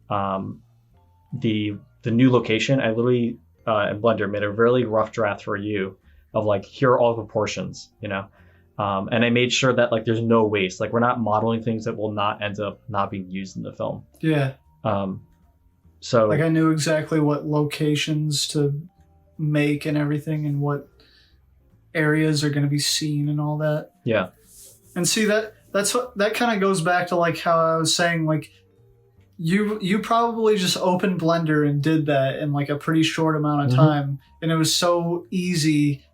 the new location. I literally, in Blender, made a really rough draft for you of like, here are all the proportions, you know? And I made sure that like there's no waste. Like we're not modeling things that will not end up not being used in the film. Yeah. So like I knew exactly what locations to make and everything, and what areas are going to be seen and all that. Yeah. And see that kind of goes back to like how I was saying, like you probably just opened Blender and did that in like a pretty short amount of time, and it was so easy,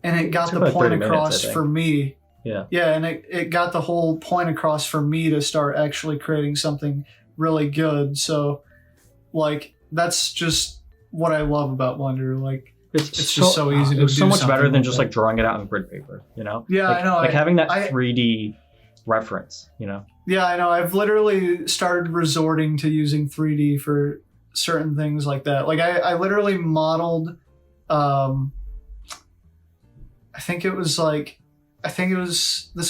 and it got the point across for me. Yeah. Yeah, and it got the whole point across for me to start actually creating something really good. So like that's just what I love about Blender. Like it's just so easy to do. It's so much better than just like drawing it out on grid paper, you know? Yeah, like, I know. Like having that 3D reference, you know? Yeah, I know. I've literally started resorting to using 3D for certain things like that. Like I literally modeled, this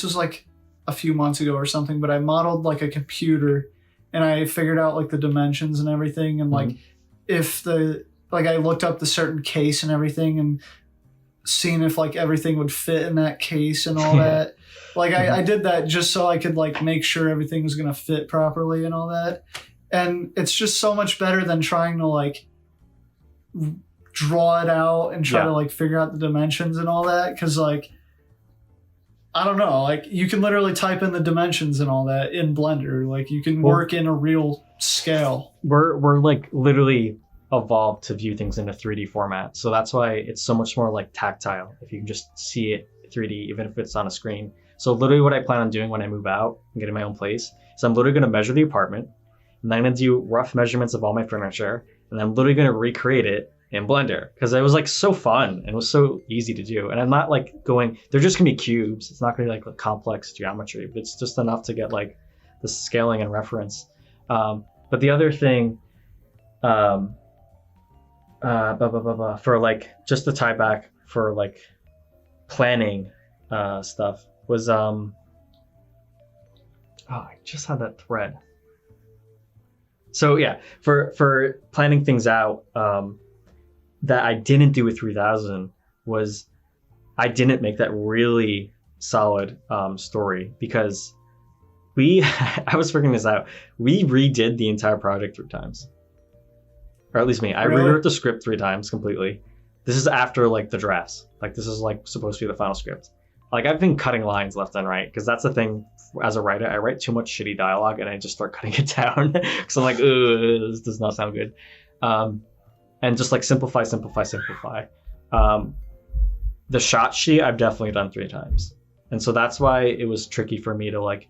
was like a few months ago or something, but I modeled like a computer, and I figured out like the dimensions and everything, and like I looked up the certain case and everything, and seeing if like everything would fit in that case and all that. Like I did that just so I could like make sure everything was gonna fit properly and all that. And it's just so much better than trying to like draw it out and try to like figure out the dimensions and all that. Because like I don't know, like you can literally type in the dimensions and all that in Blender. Like you can work in a real scale. We're like literally evolved to view things in a 3D format. So that's why it's so much more like tactile if you can just see it 3D, even if it's on a screen. So literally what I plan on doing when I move out and get in my own place is I'm literally going to measure the apartment, and then I'm going to do rough measurements of all my furniture, and I'm literally going to recreate it in Blender, because it was like so fun and it was so easy to do. And I'm not like going, they're just gonna be cubes. It's not gonna be like complex geometry, but it's just enough to get like the scaling and reference. But the other thing, for like just to tie back for like planning stuff was I just had that thread. So yeah, for planning things out, that I didn't do with 3000 was I didn't make that really solid story, because I was figuring this out. We redid the entire project 3 times. Or at least me. I rewrote the script 3 times completely. This is after like the drafts. Like this is like supposed to be the final script. Like I've been cutting lines left and right, because that's the thing as a writer. I write too much shitty dialogue and I just start cutting it down because I'm like, this does not sound good. And just like simplify. The shot sheet I've definitely done 3 times. And so that's why it was tricky for me to like,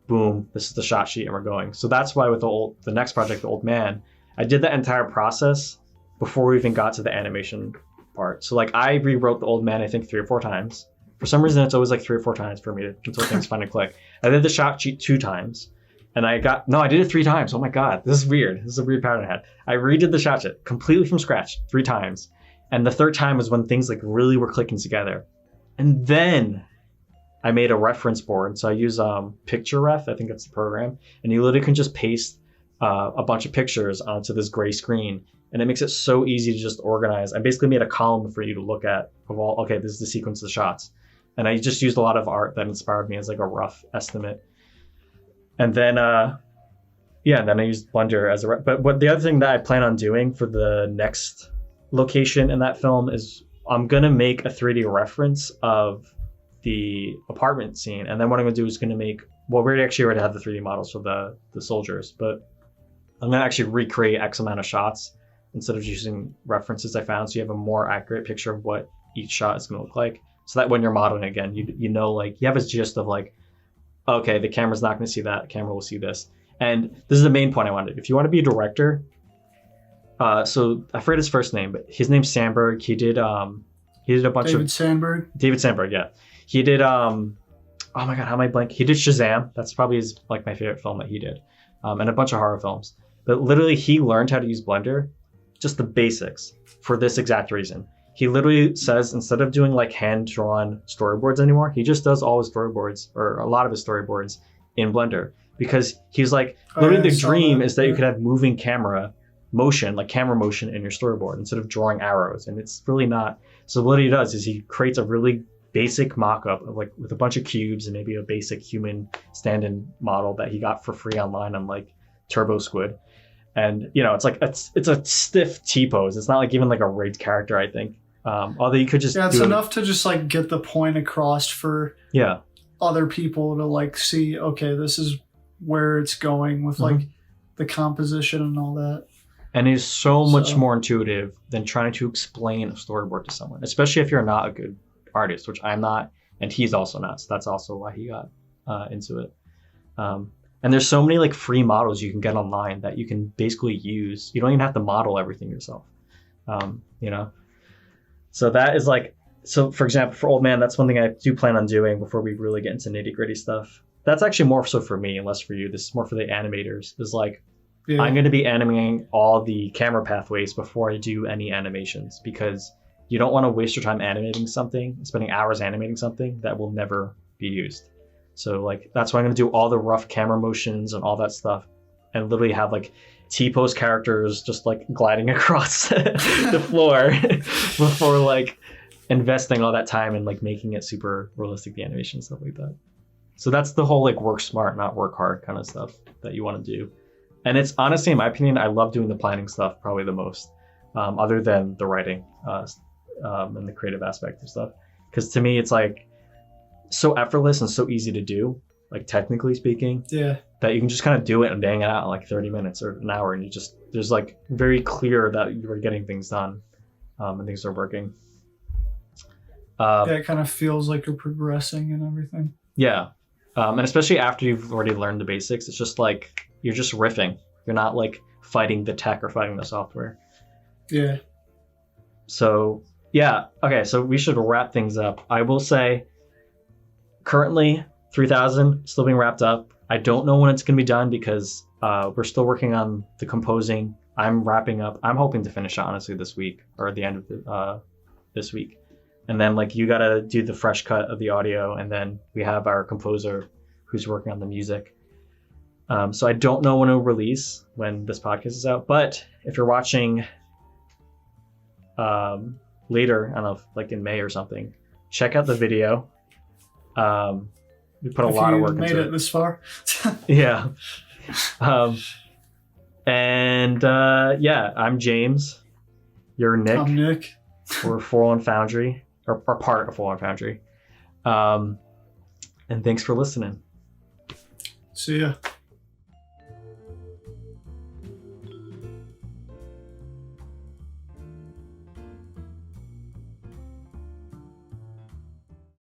boom, this is the shot sheet and we're going. So that's why with the next project, The Old Man, I did that entire process before we even got to the animation part. So like I rewrote The Old Man, I think 3 or 4 times. For some reason, it's always like 3 or 4 times for me until things finally click. I did the shot sheet 2 times. And I did it 3 times. Oh my God, this is weird. This is a weird pattern I had. I redid the shot sheet completely from scratch 3 times. And the 3rd time was when things like really were clicking together. And then I made a reference board. So I use PictureRef, I think that's the program. And you literally can just paste a bunch of pictures onto this gray screen. And it makes it so easy to just organize. I basically made a column for you to look at of all, okay, this is the sequence of the shots. And I just used a lot of art that inspired me as like a rough estimate. And then, then I used Blender as but the other thing that I plan on doing for the next location in that film is I'm going to make a 3D reference of the apartment scene. And then what I'm going to do is going to make, well, we already have the 3D models for the soldiers, but I'm going to actually recreate X amount of shots instead of using references I found. So you have a more accurate picture of what each shot is going to look like. So that when you're modeling again, you know, like you have a gist of like, okay, the camera's not going to see that. The camera will see this. And this is the main point I wanted. If you want to be a director, so I forget his first name, but his name's Sandberg. He did a bunch David Sandberg, yeah. He did, oh my God, how am I blank? He did Shazam. That's probably my favorite film that he did. And a bunch of horror films. But literally he learned how to use Blender, just the basics, for this exact reason. He literally says instead of doing like hand-drawn storyboards anymore, he just does all his storyboards, or a lot of his storyboards, in Blender. Because he's like, literally the dream is that you could have moving camera motion in your storyboard instead of drawing arrows. And it's really not. So what he does is he creates a really basic mock-up of like with a bunch of cubes and maybe a basic human stand-in model that he got for free online on like Turbo Squid. And you know, it's like it's a stiff T-pose. It's not like even like a rigged character, I think. Although you could just it's enough to just like get the point across for other people to like see, okay, this is where it's going with like the composition and all that. And it's so much more intuitive than trying to explain a storyboard to someone, especially if you're not a good artist, which I'm not, and he's also not. So that's also why he got into it. And there's so many like free models you can get online that you can basically use. You don't even have to model everything yourself, you know? So that is like, so for example, for Old Man, that's one thing I do plan on doing before we really get into nitty gritty stuff. That's actually more so for me and less for you. This is more for the animators. Is like, I'm going to be animating all the camera pathways before I do any animations, because you don't want to waste your time animating something, spending hours animating something that will never be used. So like, that's why I'm going to do all the rough camera motions and all that stuff, and literally have like T-pose characters just like gliding across the floor before like investing all that time and like making it super realistic, the animation and stuff like that. So that's the whole like work smart, not work hard kind of stuff that you want to do. And it's honestly, in my opinion, I love doing the planning stuff probably the most, other than the writing and the creative aspect of stuff. Because to me, it's like so effortless and so easy to do, like technically speaking, that you can just kind of do it and bang it out in like 30 minutes or an hour. And you just, there's like very clear that you're getting things done and things are working. It kind of feels like you're progressing and everything. Yeah. And especially after you've already learned the basics, it's just like, you're just riffing. You're not like fighting the tech or fighting the software. Yeah. So, yeah. Okay, so we should wrap things up. I will say, currently, 3000 still being wrapped up. I don't know when it's going to be done because we're still working on the composing. I'm wrapping up. I'm hoping to finish it, honestly, this week or at the end of this week. And then, like, you got to do the fresh cut of the audio. And then we have our composer who's working on the music. So I don't know when it'll release, when this podcast is out. But if you're watching later, I don't know, like in May or something, check out the video. We put a lot of work into it. Made it this far. Yeah. I'm James. You're Nick. I'm Nick. We're Forlorn Foundry, or part of Forlorn Foundry. And thanks for listening. See ya.